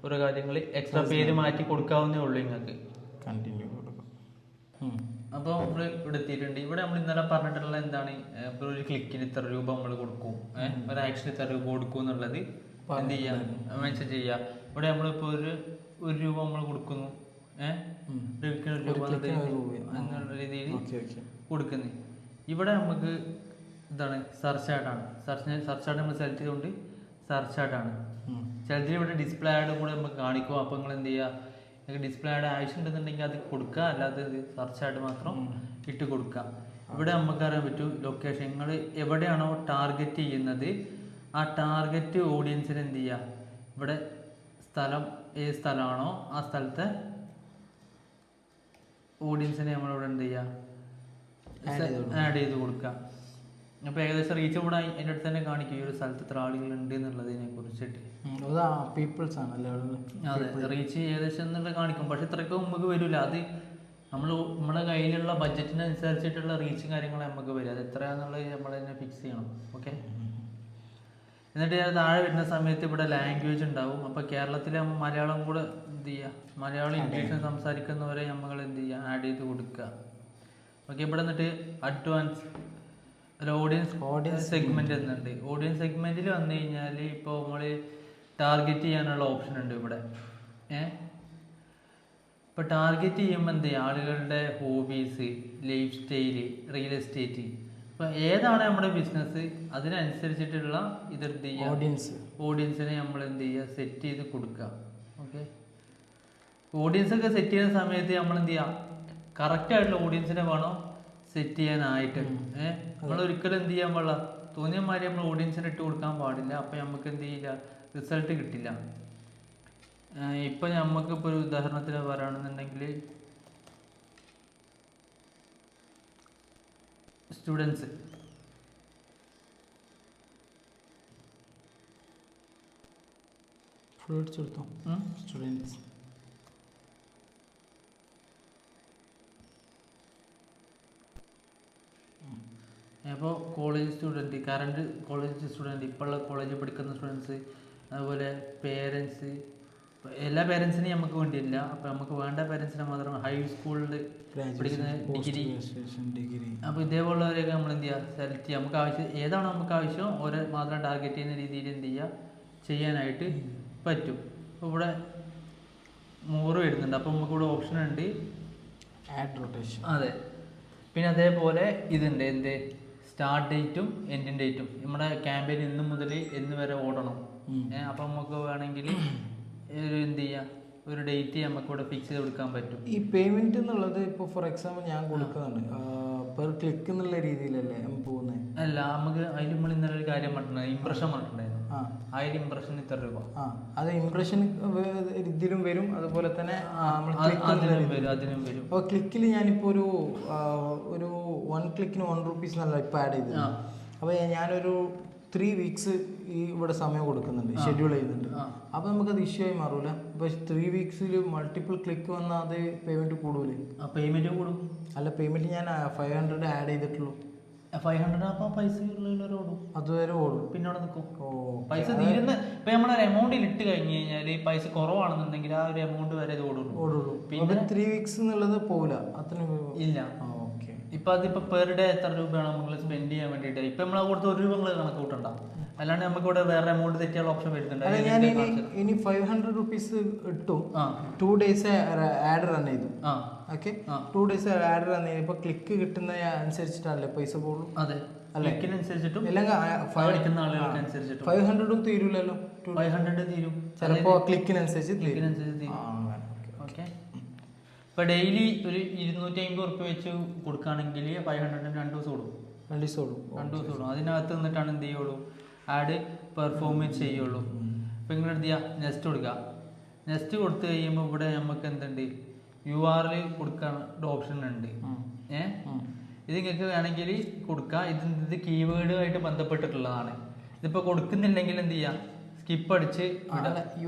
ഓരോ കാര്യങ്ങൾ എക്സ്ട്രാ പേര് മാറ്റി കൊടുക്കാവുന്നേ ഉള്ളൂ നിങ്ങൾക്ക്. കണ്ടിന്യൂ കൊടുക്കാം. അപ്പോൾ നമ്മൾ ഇവിടെ എത്തിയിട്ടുണ്ട്. ഇവിടെ നമ്മൾ ഇന്നലെ പറഞ്ഞിട്ടുള്ള എന്താണ്, ഇപ്പോൾ ഒരു ക്ലിക്കിന് ഇത്ര രൂപ നമ്മൾ കൊടുക്കും, ഒരു ആക്ഷന് ഇത്ര രൂപ കൊടുക്കും എന്നുള്ളത് എന്ത് ചെയ്യാം, മെൻഷൻ ചെയ്യുക. ഇവിടെ നമ്മളിപ്പോൾ ഒരു രൂപ നമ്മൾ കൊടുക്കുന്നു, എന്നുള്ള രീതിയിൽ കൊടുക്കുന്നത്. ഇവിടെ നമുക്ക് എന്താണ് സെർച്ച് ആഡാണ്. സെർച്ച് ആഡ് നമ്മൾ സെലക്ട് ചെയ്തുകൊണ്ട് സെർച്ച് ആഡാണ്. ചിലതിൽ ഇവിടെ ഡിസ്പ്ലേ ആഡ് കൂടെ നമുക്ക് കാണിക്കും. അപ്പോൾ നിങ്ങൾ എന്ത് ചെയ്യുക, നിങ്ങൾക്ക് ഡിസ്പ്ലേ ആഡ് ആവശ്യം ഉണ്ടെന്നുണ്ടെങ്കിൽ അത് കൊടുക്കുക, അല്ലാതെ സെർച്ച് ആഡ് മാത്രം ഇട്ട് കൊടുക്കുക. ഇവിടെ നമുക്കറിയാൻ പറ്റും ലൊക്കേഷൻ, നിങ്ങൾ എവിടെയാണോ ടാർഗറ്റ് ചെയ്യുന്നത് ആ ടാർഗറ്റ് ഓഡിയൻസിന് എന്ത് ചെയ്യുക, ഇവിടെ സ്ഥലം ഏത് സ്ഥലമാണോ ആ സ്ഥലത്തെ ഓഡിയൻസിനെ നമ്മളിവിടെ എന്ത് ചെയ്യുക, ആഡ് ചെയ്ത് കൊടുക്കുക. അപ്പോൾ ഏകദേശം റീച്ച് കൂടെ എൻ്റെ അടുത്ത് തന്നെ കാണിക്കും ഈ ഒരു സ്ഥലത്ത് എത്ര ആളുകളുണ്ട് എന്നുള്ളതിനെ കുറിച്ചിട്ട്. പീപ്പിൾസ് ആണല്ലേ? അതെ, റീച്ച് ഏകദേശം എന്നുള്ളത് കാണിക്കും. പക്ഷെ ഇത്രയൊക്കെ നമുക്ക് വരില്ല. അത് നമ്മുടെ കയ്യിലുള്ള ബഡ്ജറ്റിനനുസരിച്ചിട്ടുള്ള റീച്ചും കാര്യങ്ങളും നമുക്ക് വരും. അത് എത്രയാണെന്നുള്ളത് നമ്മൾ തന്നെ ഫിക്സ് ചെയ്യണം. ഓക്കെ. എന്നിട്ട് താഴെ വരുന്ന സമയത്ത് ഇവിടെ ലാംഗ്വേജ് ഉണ്ടാവും. അപ്പോൾ കേരളത്തിലെ മലയാളം കൂടെ എന്ത് ചെയ്യുക, മലയാളം ഇംഗ്ലീഷും സംസാരിക്കുന്നവരെ നമ്മൾ എന്ത് ചെയ്യുക, ആഡ് ചെയ്ത് കൊടുക്കുക. ഓക്കെ. ഇവിടെ എന്നിട്ട് അഡ്വാൻസ് ഓഡിയൻസ് സെഗ്മെന്റ് എന്നുണ്ട്. ഓഡിയൻസ് സെഗ്മെന്റിൽ വന്നു കഴിഞ്ഞാൽ ഇപ്പോൾ നമ്മൾ ടാർഗറ്റ് ചെയ്യാനുള്ള ഓപ്ഷൻ ഉണ്ട് ഇവിടെ. ഇപ്പോൾ ടാർഗറ്റ് ചെയ്യുമ്പോൾ എന്ത് ചെയ്യുക, ആളുകളുടെ hobbies, life style, real estate, ഇപ്പോൾ ഏതാണ് നമ്മുടെ ബിസിനസ് അതിനനുസരിച്ചിട്ടുള്ള ഇതെന്ത് ചെയ്യുക, ഓഡിയൻസിനെ നമ്മൾ എന്ത് ചെയ്യുക, സെറ്റ് ചെയ്ത് കൊടുക്കുക. ഓക്കെ. ഓഡിയൻസൊക്കെ സെറ്റ് ചെയ്യുന്ന സമയത്ത് നമ്മൾ എന്ത് ചെയ്യുക, കറക്റ്റായിട്ടുള്ള ഓഡിയൻസിനെ വേണം സെറ്റ് ചെയ്യാനായിട്ട്. നമ്മൾ ഒരിക്കലും എന്ത് ചെയ്യാൻ പാടില്ല, തോന്നിയ മാതിരി നമ്മൾ ഓഡിയൻസിന് ഇട്ട് കൊടുക്കാൻ പാടില്ല. അപ്പം നമുക്ക് എന്ത് ചെയ്യില്ല, റിസൾട്ട് കിട്ടില്ല. ഇപ്പം നമുക്കിപ്പോൾ ഒരു ഉദാഹരണത്തിന് പറയുകയാണെന്നുണ്ടെങ്കിൽ സ്റ്റുഡൻസ് സ്റ്റുഡൻസ് അപ്പോൾ college student, current college student, ഇപ്പോഴുള്ള കോളേജിൽ പഠിക്കുന്ന സ്റ്റുഡൻസ്, അതുപോലെ പേരൻസ്, എല്ലാ പേരൻസിനെയും നമുക്ക് വേണ്ടിയില്ല. അപ്പോൾ നമുക്ക് വേണ്ട പേരൻസിനെ മാത്രം ഹൈ സ്കൂളിൽ പഠിക്കുന്ന ഡിഗ്രി, അപ്പോൾ ഇതേപോലുള്ളവരെയൊക്കെ നമ്മൾ എന്ത് ചെയ്യുക, സെലക്ട് ചെയ്യുക. നമുക്ക് ആവശ്യം ഏതാണോ നമുക്ക് ആവശ്യം ഓരോ മാത്രം ടാർഗറ്റ് ചെയ്യുന്ന രീതിയിൽ എന്ത് ചെയ്യുക, ചെയ്യാനായിട്ട് പറ്റും. അപ്പോൾ ഇവിടെ 100 വരുന്നുണ്ട്. അപ്പോൾ നമുക്കിവിടെ ഓപ്ഷൻ ഉണ്ട് ആഡ് റൊട്ടേഷൻ. അതെ. പിന്നെ അതേപോലെ ഇതുണ്ട് എന്ത്, സ്റ്റാർട്ട് ഡേറ്റും എൻഡിങ് ഡേറ്റും. നമ്മുടെ ക്യാമ്പയിൻ ഇന്ന് മുതൽ എന്ന് വരെ ഓടണം. അപ്പം നമുക്ക് വേണമെങ്കിൽ ഒരു എന്ത് ചെയ്യാം, ഒരു ഡേറ്റ് നമുക്ക് ഇവിടെ ഫിക്സ് ചെയ്ത് കൊടുക്കാൻ പറ്റും. ഈ പേയ്മെന്റ് എന്നുള്ളത് ഇപ്പോൾ ഫോർ എക്സാമ്പിൾ ഞാൻ കൊടുക്കുന്നുണ്ട്, പെർ ക്ലിക്ക് എന്നുള്ള രീതിയിലല്ലേ പോകുന്നത്? അല്ല, നമുക്ക് അതിൽ നമ്മൾ ഇന്നലെ ഒരു കാര്യം പറഞ്ഞിട്ടുണ്ടായിരുന്നു, ഇംപ്രഷൻ പറഞ്ഞിട്ടുണ്ടായിരുന്നു. 1000 ഇംപ്രഷൻ ഇത്ര രൂപ. അത് ഇംപ്രഷൻ ഇതിലും വരും, അതുപോലെ തന്നെ അതിനും വരും. അപ്പോൾ ക്ലിക്കിൽ ഞാനിപ്പോൾ ഒരു 1 ക്ലിക്കിന് 1 rupees എന്നല്ല ഇപ്പോൾ ആഡ് ചെയ്തത്. അപ്പോൾ ഞാനൊരു 3 weeks ഈ ഇവിടെ സമയം കൊടുക്കുന്നുണ്ട്, ഷെഡ്യൂൾ ചെയ്യുന്നുണ്ട്. അപ്പോൾ നമുക്കത് ഇഷ്യൂ ആയി മാറൂല. അപ്പോൾ 3 weeks മൾട്ടിപ്പിൾ ക്ലിക്ക് വന്നാൽ അത് പേയ്മെന്റ് കൂടൂലേ? പേയ്മെന്റ് കൂടും. അല്ല, പേയ്മെന്റ് ഞാൻ 500 ആഡ് ചെയ്തിട്ടുള്ളൂ. 500 അപ്പോൾ പൈസ ഓടും, അതുവരെ ഓടും, പിന്നെ അവിടെ നിൽക്കും. പൈസ തീരുന്ന ഇപ്പം നമ്മളൊരു എമൗണ്ടിൽ ഇട്ട് കഴിഞ്ഞ് കഴിഞ്ഞാൽ പൈസ കുറവാണെന്നുണ്ടെങ്കിൽ ആ ഒരു എമൗണ്ട് വരെ ഇത് ഓടുള്ളൂ. പിന്നെ 3 weeks എന്നുള്ളത് പോകില്ല, അത്ര ഇല്ല. ഇപ്പം അതിപ്പോൾ പെർ ഡേ എത്ര രൂപയാണ് നമ്മൾ സ്പെൻഡ് ചെയ്യാൻ വേണ്ടിയിട്ട്. ഇപ്പം നമ്മൾ കൊടുത്ത് 1 രൂപ നിങ്ങൾ കണക്ക് കൂട്ടണ്ട, അല്ലാണ്ട് നമുക്ക് ഇവിടെ വേറെ എമൗണ്ട് തെറ്റിയുള്ള ഓപ്ഷൻ വരുന്നുണ്ട്. ഞാൻ ഇനി 500 rupees ഇട്ടു, 2 days ആഡ് റൺ ചെയ്തു. ഓക്കെ, 2 days ആഡ് റൺ ചെയ്തു. ഇപ്പൊ ക്ലിക്ക് കിട്ടുന്ന അനുസരിച്ചിട്ടല്ലേ പൈസ പോകുള്ളൂ? അതെ, ക്ലിക്കിനനുസരിച്ചിട്ടും 500 തീരൂലല്ലോ. 500 തീരും ചിലപ്പോ ക്ലിക്കിനനുസരിച്ച് തീരും. ഓക്കെ. ഇപ്പൊ ഡെയിലി ഒരു 250 ഉറുപ്പ വെച്ച് കൊടുക്കുകയാണെങ്കിൽ 500 2 ദിവസം ഓടും. 2 ദിവസം ഓടും. അതിനകത്ത് നിന്നിട്ടാണ് എന്ത് ചെയ്യുള്ളൂ, ആഡ് പെർഫോമൻസ് ചെയ്യുള്ളൂ. ഇപ്പൊ നിങ്ങൾ എന്ത് ചെയ്യുക, നെക്സ്റ്റ് കൊടുക്കുക. നെക്സ്റ്റ് കൊടുത്തു കഴിയുമ്പോൾ ഇവിടെ നമുക്ക് എന്തുണ്ട്, URL കൊടുക്കാൻ ഓപ്ഷൻ ഉണ്ട്. ഇത് നിങ്ങൾക്ക് വേണമെങ്കിൽ കൊടുക്കുക. ഇത് കീവേഡുമായിട്ട് ബന്ധപ്പെട്ടിട്ടുള്ളതാണ്. ഇതിപ്പോൾ കൊടുക്കുന്നില്ലെങ്കിൽ എന്ത് ചെയ്യുക, സ്കിപ്പ് അടിച്ച്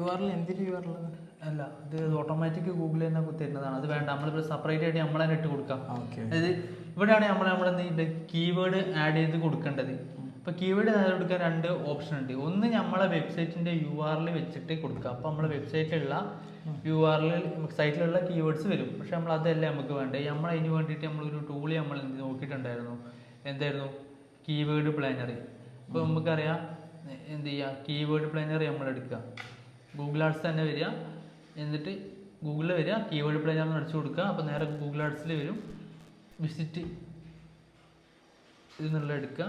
URL എന്തിന് URL അല്ല, ഇത് ഓട്ടോമാറ്റിക് ഗൂഗിൾ തന്നെ തരുന്നതാണ്. അത് വേണ്ട, നമ്മളിപ്പോൾ സെപ്പറേറ്റ് ആയിട്ട് നമ്മൾ തന്നെ ഇട്ട് കൊടുക്കാം. അതായത് ഇവിടെയാണ് നമ്മളെന്ത് ചെയ്യുന്നത്, കീവേഡ് ആഡ് ചെയ്ത് കൊടുക്കേണ്ടത്. ഇപ്പോൾ കീവേഡ് ആഡ് കൊടുക്കാൻ 2 ഓപ്ഷൻ ഉണ്ട്. ഒന്ന് നമ്മളെ വെബ്സൈറ്റിൻ്റെ URL വെച്ചിട്ട് കൊടുക്കുക. അപ്പോൾ നമ്മളെ വെബ്സൈറ്റിലുള്ള URL സൈറ്റിലുള്ള കീവേഡ്സ് വരും. പക്ഷെ നമ്മൾ അതല്ല നമുക്ക് വേണ്ടത്. നമ്മൾ അതിന് വേണ്ടിയിട്ട് നമ്മളൊരു ടൂള് നമ്മൾ നോക്കിയിട്ടുണ്ടായിരുന്നു. എന്തായിരുന്നു, കീവേഡ് പ്ലാനർ. അപ്പോൾ നമുക്കറിയാം എന്ത് ചെയ്യുക, കീവേഡ് പ്ലാനർ നമ്മൾ എടുക്കുക. ഗൂഗിൾ ആഡ്സ് തന്നെ വരിക, എന്നിട്ട് ഗൂഗിളിൽ വരിക, കീവേഡ് പ്ലാനർ അടിച്ചു കൊടുക്കുക. അപ്പോൾ നേരെ ഗൂഗിൾ ആഡ്സിൽ വരും. വിസിറ്റ് ഇതിന്നുള്ള എടുക്കുക.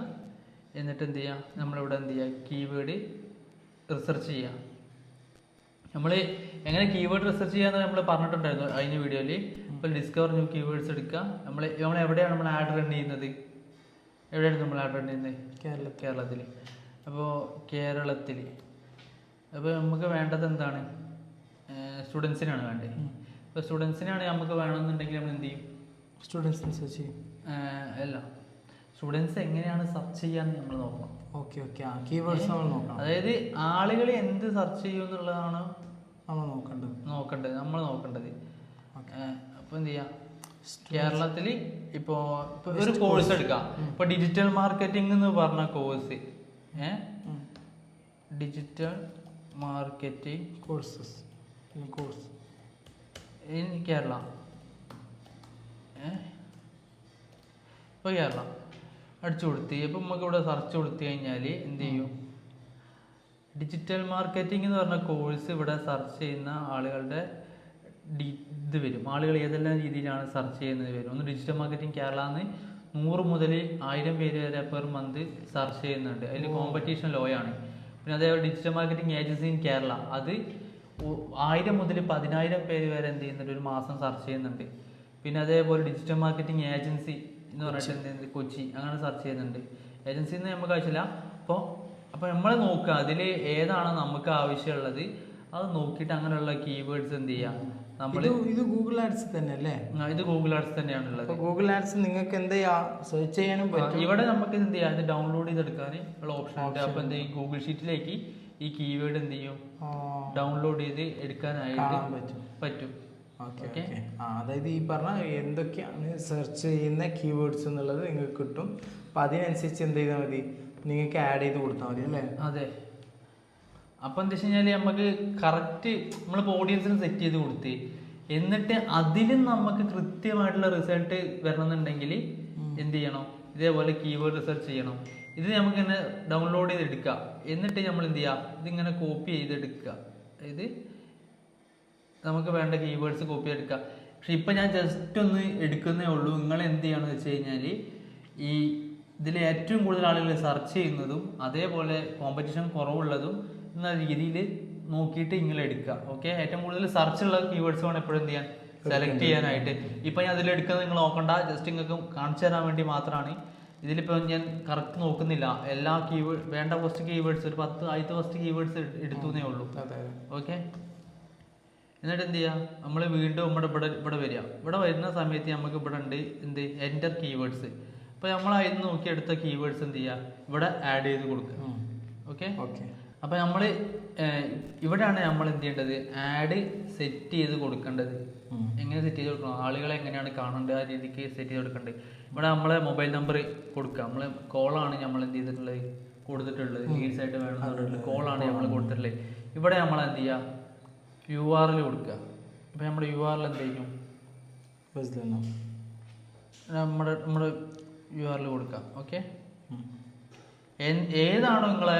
എന്നിട്ട് എന്ത് ചെയ്യുക, നമ്മളിവിടെ എന്ത് ചെയ്യുക, കീവേഡ് റിസർച്ച് ചെയ്യുക. നമ്മൾ എങ്ങനെ കീവേഡ് റിസർച്ച് ചെയ്യാന്ന് നമ്മൾ പറഞ്ഞിട്ടുണ്ടായിരുന്നു അതിന് വീഡിയോയിൽ. ഇപ്പോൾ ഡിസ്കവർ ന്യൂ കീവേഡ്സ് എടുക്കുക. നമ്മൾ എവിടെയാണ് നമ്മൾ ആഡ് റൺ ചെയ്യുന്നത്, എവിടെയാണ് നമ്മൾ ആഡ് റൺ ചെയ്യുന്നത്? കേരളത്തിൽ. അപ്പോൾ കേരളത്തിൽ അപ്പോൾ നമുക്ക് വേണ്ടത് എന്താണ്, സ്റ്റുഡൻസിനാണ് വേണ്ടത്. ഇപ്പോൾ സ്റ്റുഡൻസിനാണ് നമുക്ക് വേണമെന്നുണ്ടെങ്കിൽ നമ്മൾ എന്ത് ചെയ്യും, സ്റ്റുഡൻസിന് സെർച്ച് ചെയ്യും. അല്ല, സ്റ്റുഡൻസ് എങ്ങനെയാണ് സെർച്ച് ചെയ്യാന്ന് നമ്മൾ നോക്കണം. ഓക്കെ ഓക്കെ, ആ കീവേഡ്സ് നമ്മൾ നോക്കണം. അതായത് ആളുകൾ എന്ത് സെർച്ച് ചെയ്യും എന്നുള്ളതാണ് നമ്മൾ നോക്കേണ്ടത്. നമ്മൾ നോക്കേണ്ടത്. അപ്പോൾ എന്ത് ചെയ്യാം, കേരളത്തിൽ ഇപ്പോൾ ഒരു കോഴ്സ് എടുക്കാം. ഇപ്പോൾ ഡിജിറ്റൽ മാർക്കറ്റിംഗ് എന്ന് പറഞ്ഞ course, digital marketing course in Kerala. ഇപ്പോൾ കേരള അടിച്ചു കൊടുത്ത്, ഇപ്പം നമുക്ക് ഇവിടെ സെർച്ച് കൊടുത്തു കഴിഞ്ഞാൽ എന്ത് ചെയ്യും, ഡിജിറ്റൽ മാർക്കറ്റിംഗ് എന്ന് പറഞ്ഞ കോഴ്സ് ഇവിടെ സെർച്ച് ചെയ്യുന്ന ആളുകളുടെ ഇത് വരും. ആളുകൾ ഏതെല്ലാം രീതിയിലാണ് സെർച്ച് ചെയ്യുന്നത് വരും. ഒന്ന് ഡിജിറ്റൽ മാർക്കറ്റിംഗ് കേരള എന്ന് 100 മുതൽ 1000 പേര് വരെ പെർ മന്ത് സെർച്ച് ചെയ്യുന്നുണ്ട്. അതിൽ കോമ്പറ്റീഷൻ ലോ ആണ്. പിന്നെ അതേപോലെ digital marketing agency in Kerala, അത് 1000 മുതൽ 10000 പേര് വരെ എന്ത് ചെയ്യുന്നുണ്ട്, ഒരു മാസം സെർച്ച് ചെയ്യുന്നുണ്ട്. പിന്നെ അതേപോലെ ഡിജിറ്റൽ മാർക്കറ്റിംഗ് ഏജൻസി എന്ന് പറഞ്ഞിട്ട് എന്ത് ചെയ്യുന്നത്, കൊച്ചി, അങ്ങനെ സെർച്ച് ചെയ്യുന്നുണ്ട്. ഏജൻസി എന്ന് നമുക്ക് ആവശ്യമില്ല. അപ്പോൾ നമ്മൾ നോക്കുക അതിൽ ഏതാണ് നമുക്ക് ആവശ്യമുള്ളത്, അത് നോക്കിയിട്ട് അങ്ങനെയുള്ള കീവേഡ്സ് എന്ത് ചെയ്യാം. ഇത് ഗൂഗിൾ ആഡ്സ് തന്നെ അല്ലേ? ഇത് ഗൂഗിൾ ആഡ്സ് തന്നെയാണുള്ളത്. ഗൂഗിൾ ആഡ്സ് നിങ്ങൾക്ക് എന്ത് ചെയ്യാം, സെർച്ച് ചെയ്യാനും പറ്റും. ഇവിടെ നമുക്ക് എന്ത് ചെയ്യാം, ഇത് ഡൗൺലോഡ് ചെയ്തെടുക്കാൻ ഉള്ള ഓപ്ഷൻ ഉണ്ട്. അപ്പോൾ എന്ത് ചെയ്യും, ഗൂഗിൾ ഷീറ്റിലേക്ക് ഈ കീവേഡ് എന്ത് ചെയ്യും, ഡൗൺലോഡ് ചെയ്ത് എടുക്കാനായിട്ട് പറ്റും. ഓക്കെ, അതായത് ഈ പറഞ്ഞ എന്തൊക്കെയാണ് സെർച്ച് ചെയ്യുന്ന കീവേഡ്സ് എന്നുള്ളത് നിങ്ങൾക്ക് കിട്ടും. അപ്പം അതിനനുസരിച്ച് എന്ത് ചെയ്താൽ മതി, നിങ്ങൾക്ക് ആഡ് ചെയ്ത് കൊടുത്താൽ മതി അല്ലേ? അതെ. അപ്പം എന്താ വെച്ച് കഴിഞ്ഞാൽ നമുക്ക് കറക്റ്റ് നമ്മളിപ്പോൾ ഓഡിയൻസിന് സെറ്റ് ചെയ്ത് കൊടുത്ത്, എന്നിട്ട് അതിലും നമുക്ക് കൃത്യമായിട്ടുള്ള റിസൾട്ട് വരണമെന്നുണ്ടെങ്കിൽ എന്ത് ചെയ്യണം, ഇതേപോലെ കീവേഡ് റിസർച്ച് ചെയ്യണം. ഇത് നമുക്ക് ഇങ്ങനെ ഡൗൺലോഡ് ചെയ്തെടുക്കുക. എന്നിട്ട് നമ്മൾ എന്ത് ചെയ്യുക, ഇതിങ്ങനെ കോപ്പി ചെയ്തെടുക്കുക. ഇത് നമുക്ക് വേണ്ട കീവേഡ്സ് കോപ്പി എടുക്കുക. പക്ഷെ ഇപ്പം ഞാൻ ജസ്റ്റ് ഒന്ന് എടുക്കുന്നേ ഉള്ളൂ. നിങ്ങൾ എന്ത് ചെയ്യണമെന്ന് വെച്ച് കഴിഞ്ഞാൽ, ഈ ഇതിൽ ഏറ്റവും കൂടുതൽ ആളുകൾ സെർച്ച് ചെയ്യുന്നതും അതേപോലെ കോമ്പറ്റീഷൻ കുറവുള്ളതും എന്ന രീതിയിൽ നോക്കിയിട്ട് നിങ്ങൾ എടുക്കുക. ഓക്കെ, ഏറ്റവും കൂടുതൽ സെർച്ച് ഉള്ള കീവേഡ്സ് വേണം എപ്പോഴും എന്ത് ചെയ്യാൻ, സെലക്ട് ചെയ്യാനായിട്ട്. ഇപ്പം ഞാൻ അതിലെടുക്കുന്നത് നിങ്ങൾ നോക്കണ്ട, ജസ്റ്റ് നിങ്ങൾക്ക് കാണിച്ചു തരാൻ വേണ്ടി മാത്രമാണ്. ഇതിലിപ്പോൾ ഞാൻ കറക്റ്റ് നോക്കുന്നില്ല. എല്ലാ കീവേഡ് വേണ്ട ഫസ്റ്റ് കീവേഡ്സ് ഒരു 10 ഫസ്റ്റ് കീവേഡ്സ് എടുത്തുന്നേ ഉള്ളൂ. ഓക്കെ, എന്നിട്ട് എന്ത് ചെയ്യുക, നമ്മൾ വീണ്ടും ഇവിടെ വരിക. ഇവിടെ വരുന്ന സമയത്ത് നമുക്ക് ഇവിടെ ഉണ്ട് എന്ത്, എൻ്റർ കീവേഡ്സ്. അപ്പോൾ നമ്മൾ അതിന് നോക്കിയെടുത്ത കീവേഡ്സ് എന്ത് ചെയ്യുക, ഇവിടെ ആഡ് ചെയ്ത് കൊടുക്കുക. ഓക്കെ, അപ്പോൾ നമ്മൾ ഇവിടെയാണ് നമ്മൾ എന്ത് ചെയ്യേണ്ടത്, ആഡ് സെറ്റ് ചെയ്ത് കൊടുക്കേണ്ടത്. എങ്ങനെ സെറ്റ് ചെയ്ത് കൊടുക്കണം, ആളുകളെ എങ്ങനെയാണ് കാണേണ്ടത് ആ രീതിക്ക് സെറ്റ് ചെയ്ത് കൊടുക്കേണ്ടത്. ഇവിടെ നമ്മളെ മൊബൈൽ നമ്പർ കൊടുക്കുക. നമ്മൾ കോളാണ് നമ്മൾ എന്ത് ചെയ്തിട്ടുള്ളത്, കൊടുത്തിട്ടുള്ളത്. ലീഡ്സ് ആയിട്ട് വേണം കോളാണ് നമ്മൾ കൊടുത്തിട്ടുള്ളത്. ഇവിടെ നമ്മൾ എന്ത് ചെയ്യുക, URL കൊടുക്കുക. ഇപ്പം നമ്മുടെ URL എന്ത് ചെയ്യും, നമ്മുടെ URL കൊടുക്കുക. ഓക്കെ, ഏതാണോ നിങ്ങളെ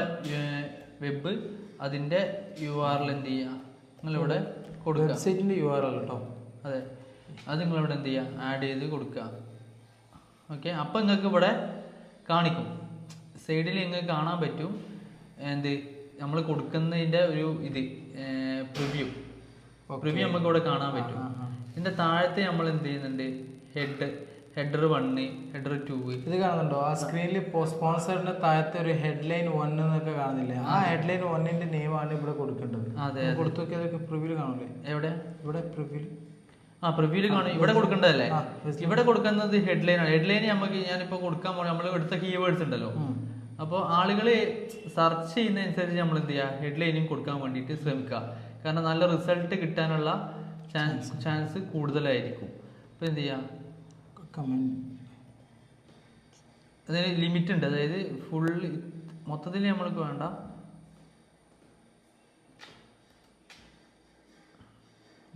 വെബ് അതിൻ്റെ URL എന്ത് ചെയ്യുക, നിങ്ങളിവിടെ കൊടുക്കുക. വെബ്സൈറ്റിൻ്റെ URL കേട്ടോ. അതെ, അത് നിങ്ങളിവിടെ എന്ത് ചെയ്യുക, ആഡ് ചെയ്ത് കൊടുക്കുക. ഓക്കെ, അപ്പം നിങ്ങൾക്ക് ഇവിടെ കാണിക്കും, സൈഡിൽ നിങ്ങൾക്ക് കാണാൻ പറ്റും എന്ത് നമ്മൾ കൊടുക്കുന്നതിൻ്റെ ഒരു ഇത് പ്രിവ്യൂ നമുക്ക് ഇവിടെ കാണാൻ പറ്റും. ഇതിൻ്റെ താഴത്തെ നമ്മൾ എന്ത് ചെയ്യുന്നുണ്ട്, ഹെഡർ 1, ഹെഡർ 2 ഇത് കാണുന്നുണ്ടോ ആ സ്ക്രീനിൽ? സ്പോൺസറിന്റെ താഴത്തെ ഒരു ഹെഡ്ലൈൻ 1 എന്നൊക്കെ കാണുന്നില്ലേ? ആ ഹെഡ്ലൈൻ 1ന്റെ നെയിമാണ് ഇവിടെ കൊടുക്കേണ്ടത്. അതെ, കൊടുത്തു നോക്കിയതൊക്കെ പ്രിവ്യൂല് കാണില്ലേ? എവിടെ? ഇവിടെ പ്രിവ്യൂല്. പ്രിവ്യൂല് കാണും. ഇവിടെ കൊടുക്കേണ്ടതല്ലേ? ഇവിടെ കൊടുക്കുന്നത് ഹെഡ്ലൈൻ ആണ്. ഹെഡ്ലൈൻ നമുക്ക് ഞാനിപ്പോൾ കൊടുക്കാൻ പോകുന്നത് നമ്മൾ എടുത്ത കീവേഡ്സ് ഉണ്ടല്ലോ. അപ്പോൾ ആളുകൾ സെർച്ച് ചെയ്യുന്നതനുസരിച്ച് നമ്മൾ എന്ത് ചെയ്യുക, ഹെഡ്ലൈനും കൊടുക്കാൻ വേണ്ടിയിട്ട് ശ്രമിക്കുക. കാരണം നല്ല റിസൾട്ട് കിട്ടാനുള്ള ചാൻസ് കൂടുതലായിരിക്കും. അപ്പോൾ എന്ത് ചെയ്യുക, അതിന് ലിമിറ്റ് ഉണ്ട്. അതായത് ഫുള്ള് മൊത്തത്തിൽ നമ്മൾക്ക് വേണ്ട.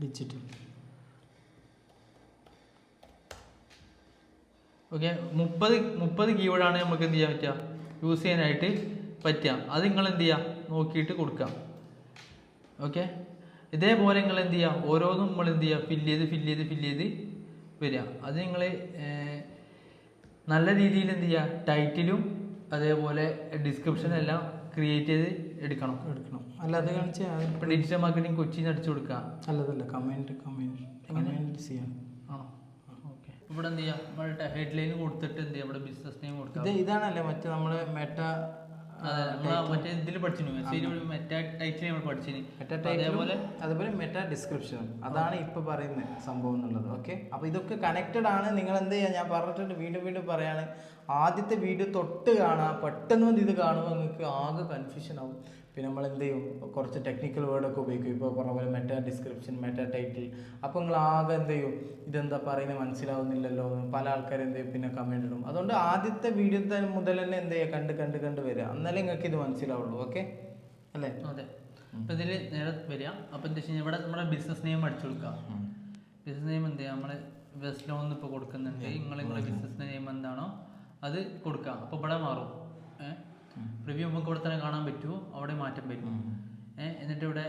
ഡിജിറ്റൽ ഓക്കെ, 30 കീവേഡാണ് നമുക്ക് എന്ത് ചെയ്യാൻ പറ്റുക, യൂസ് ചെയ്യാനായിട്ട് പറ്റുക. അത് നിങ്ങൾ എന്ത് ചെയ്യുക, നോക്കിയിട്ട് കൊടുക്കാം. ഓക്കെ, ഇതേപോലെ നിങ്ങൾ എന്ത് ചെയ്യുക, ഓരോന്നും നമ്മൾ എന്ത് ചെയ്യുക, ഫില്ല് ചെയ്ത് വരിക. അത് നിങ്ങൾ നല്ല രീതിയിൽ എന്ത് ചെയ്യുക, ടൈറ്റിലും അതേപോലെ ഡിസ്ക്രിപ്ഷനും എല്ലാം ക്രിയേറ്റ് ചെയ്ത് എടുക്കണം. അല്ലാതെ കാണിച്ചാൽ ഇപ്പം ഡിജിറ്റൽ മാർക്കറ്റിംഗ് കൊച്ചിയിൽ നിന്ന് അടിച്ചു കൊടുക്കുക. അല്ലതല്ല കമൻറ്റ് ചെയ്യാം. ആണോ? ഓക്കെ. ഇവിടെ എന്ത് ചെയ്യുക, നമ്മളുടെ ഹെഡ്ലൈൻ കൊടുത്തിട്ട് എന്ത് ചെയ്യുക, ഇവിടെ ബിസിനസ് നെയിം കൊടുക്കുക. ഇതാണല്ലേ മറ്റേ നമ്മള് മെറ്റ മറ്റേ ഇതിൽ പഠിച്ചിരുന്നു, മെറ്റാ ടൈറ്റിൽ നമ്മൾ പഠിച്ചിന്. അതുപോലെ മെറ്റാ ഡിസ്ക്രിപ്ഷനും അതാണ് ഇപ്പൊ പറയുന്ന സംഭവം എന്നുള്ളത്. ഓക്കെ, അപ്പൊ ഇതൊക്കെ കണക്റ്റഡ് ആണ്. നിങ്ങൾ എന്ത് ചെയ്യാ, ഞാൻ പറഞ്ഞിട്ടുണ്ട്, വീണ്ടും പറയാണ്, ആദ്യത്തെ വീഡിയോ തൊട്ട് കാണുക. പെട്ടെന്ന് വന്ന് ഇത് കാണുമ്പോൾ നിങ്ങൾക്ക് ആകെ കൺഫ്യൂഷൻ ആവും. പിന്നെ നമ്മൾ എന്ത് ചെയ്യും, കുറച്ച് ടെക്നിക്കൽ വേർഡൊക്കെ ഉപയോഗിക്കും. ഇപ്പോൾ പറഞ്ഞ പോലെ മെറ്റാ ഡിസ്ക്രിപ്ഷൻ, മെറ്റാ ടൈറ്റിൽ. അപ്പോൾ നിങ്ങൾ ആകെ എന്ത് ചെയ്യും, ഇതെന്താ പറയുന്നത് മനസ്സിലാവുന്നില്ലല്ലോ എന്ന് പല ആൾക്കാരും എന്ത് ചെയ്യും, പിന്നെ കമൻറ്റ് ഇടും. അതുകൊണ്ട് ആദ്യത്തെ വീഡിയോ മുതൽ തന്നെ എന്ത് ചെയ്യുക, കണ്ട് വരിക, എന്നാലേ നിങ്ങൾക്ക് ഇത് മനസ്സിലാവുള്ളൂ. ഓക്കെ അല്ലേ? അതെ. അപ്പോൾ ഇതിൽ നേരെ വരിക. അപ്പോൾ എന്താ വെച്ച് കഴിഞ്ഞാൽ ഇവിടെ നമ്മുടെ ബിസിനസ് നെയിം അടിച്ചു കൊടുക്കുക. ബിസിനസ് നെയിം എന്ത് ചെയ്യുക, നമ്മൾ വെസ്റ്റ് ലോൺ ഇപ്പോൾ കൊടുക്കുന്നുണ്ട്. നിങ്ങളുടെ ബിസിനസ് നെയിം എന്താണോ അത് കൊടുക്കുക. അപ്പോൾ ഇവിടെ മാറും. റിവ്യൂ നമുക്ക് ഇവിടെ തന്നെ കാണാൻ പറ്റുമോ, അവിടെ മാറ്റം വരും. എന്നിട്ട് ഇവിടെ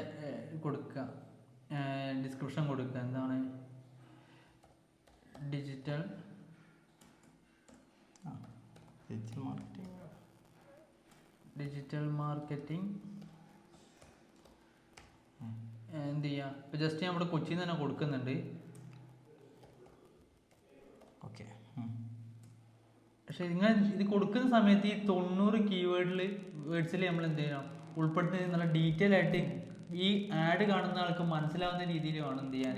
കൊടുക്കുക, ഡിസ്ക്രിപ്ഷൻ കൊടുക്കുക. എന്താണ് ഡിജിറ്റൽ മാർക്കറ്റിംഗ് എന്ത് ചെയ്യുക. ഇപ്പോൾ ജസ്റ്റ് ഞാൻ ഇവിടെ കൊച്ചിയിൽ നിന്ന് തന്നെ കൊടുക്കുന്നുണ്ട്. ഓക്കെ. പക്ഷെ ഇങ്ങനെ ഇത് കൊടുക്കുന്ന സമയത്ത് ഈ 90 വേർഡ്സിൽ നമ്മൾ എന്ത് ചെയ്യണം, ഉൾപ്പെടുത്തി നല്ല ഡീറ്റെയിൽ ആയിട്ട് ഈ ആഡ് കാണുന്ന ആൾക്ക് മനസ്സിലാവുന്ന രീതിയിൽ വേണം എന്ത് ചെയ്യാൻ.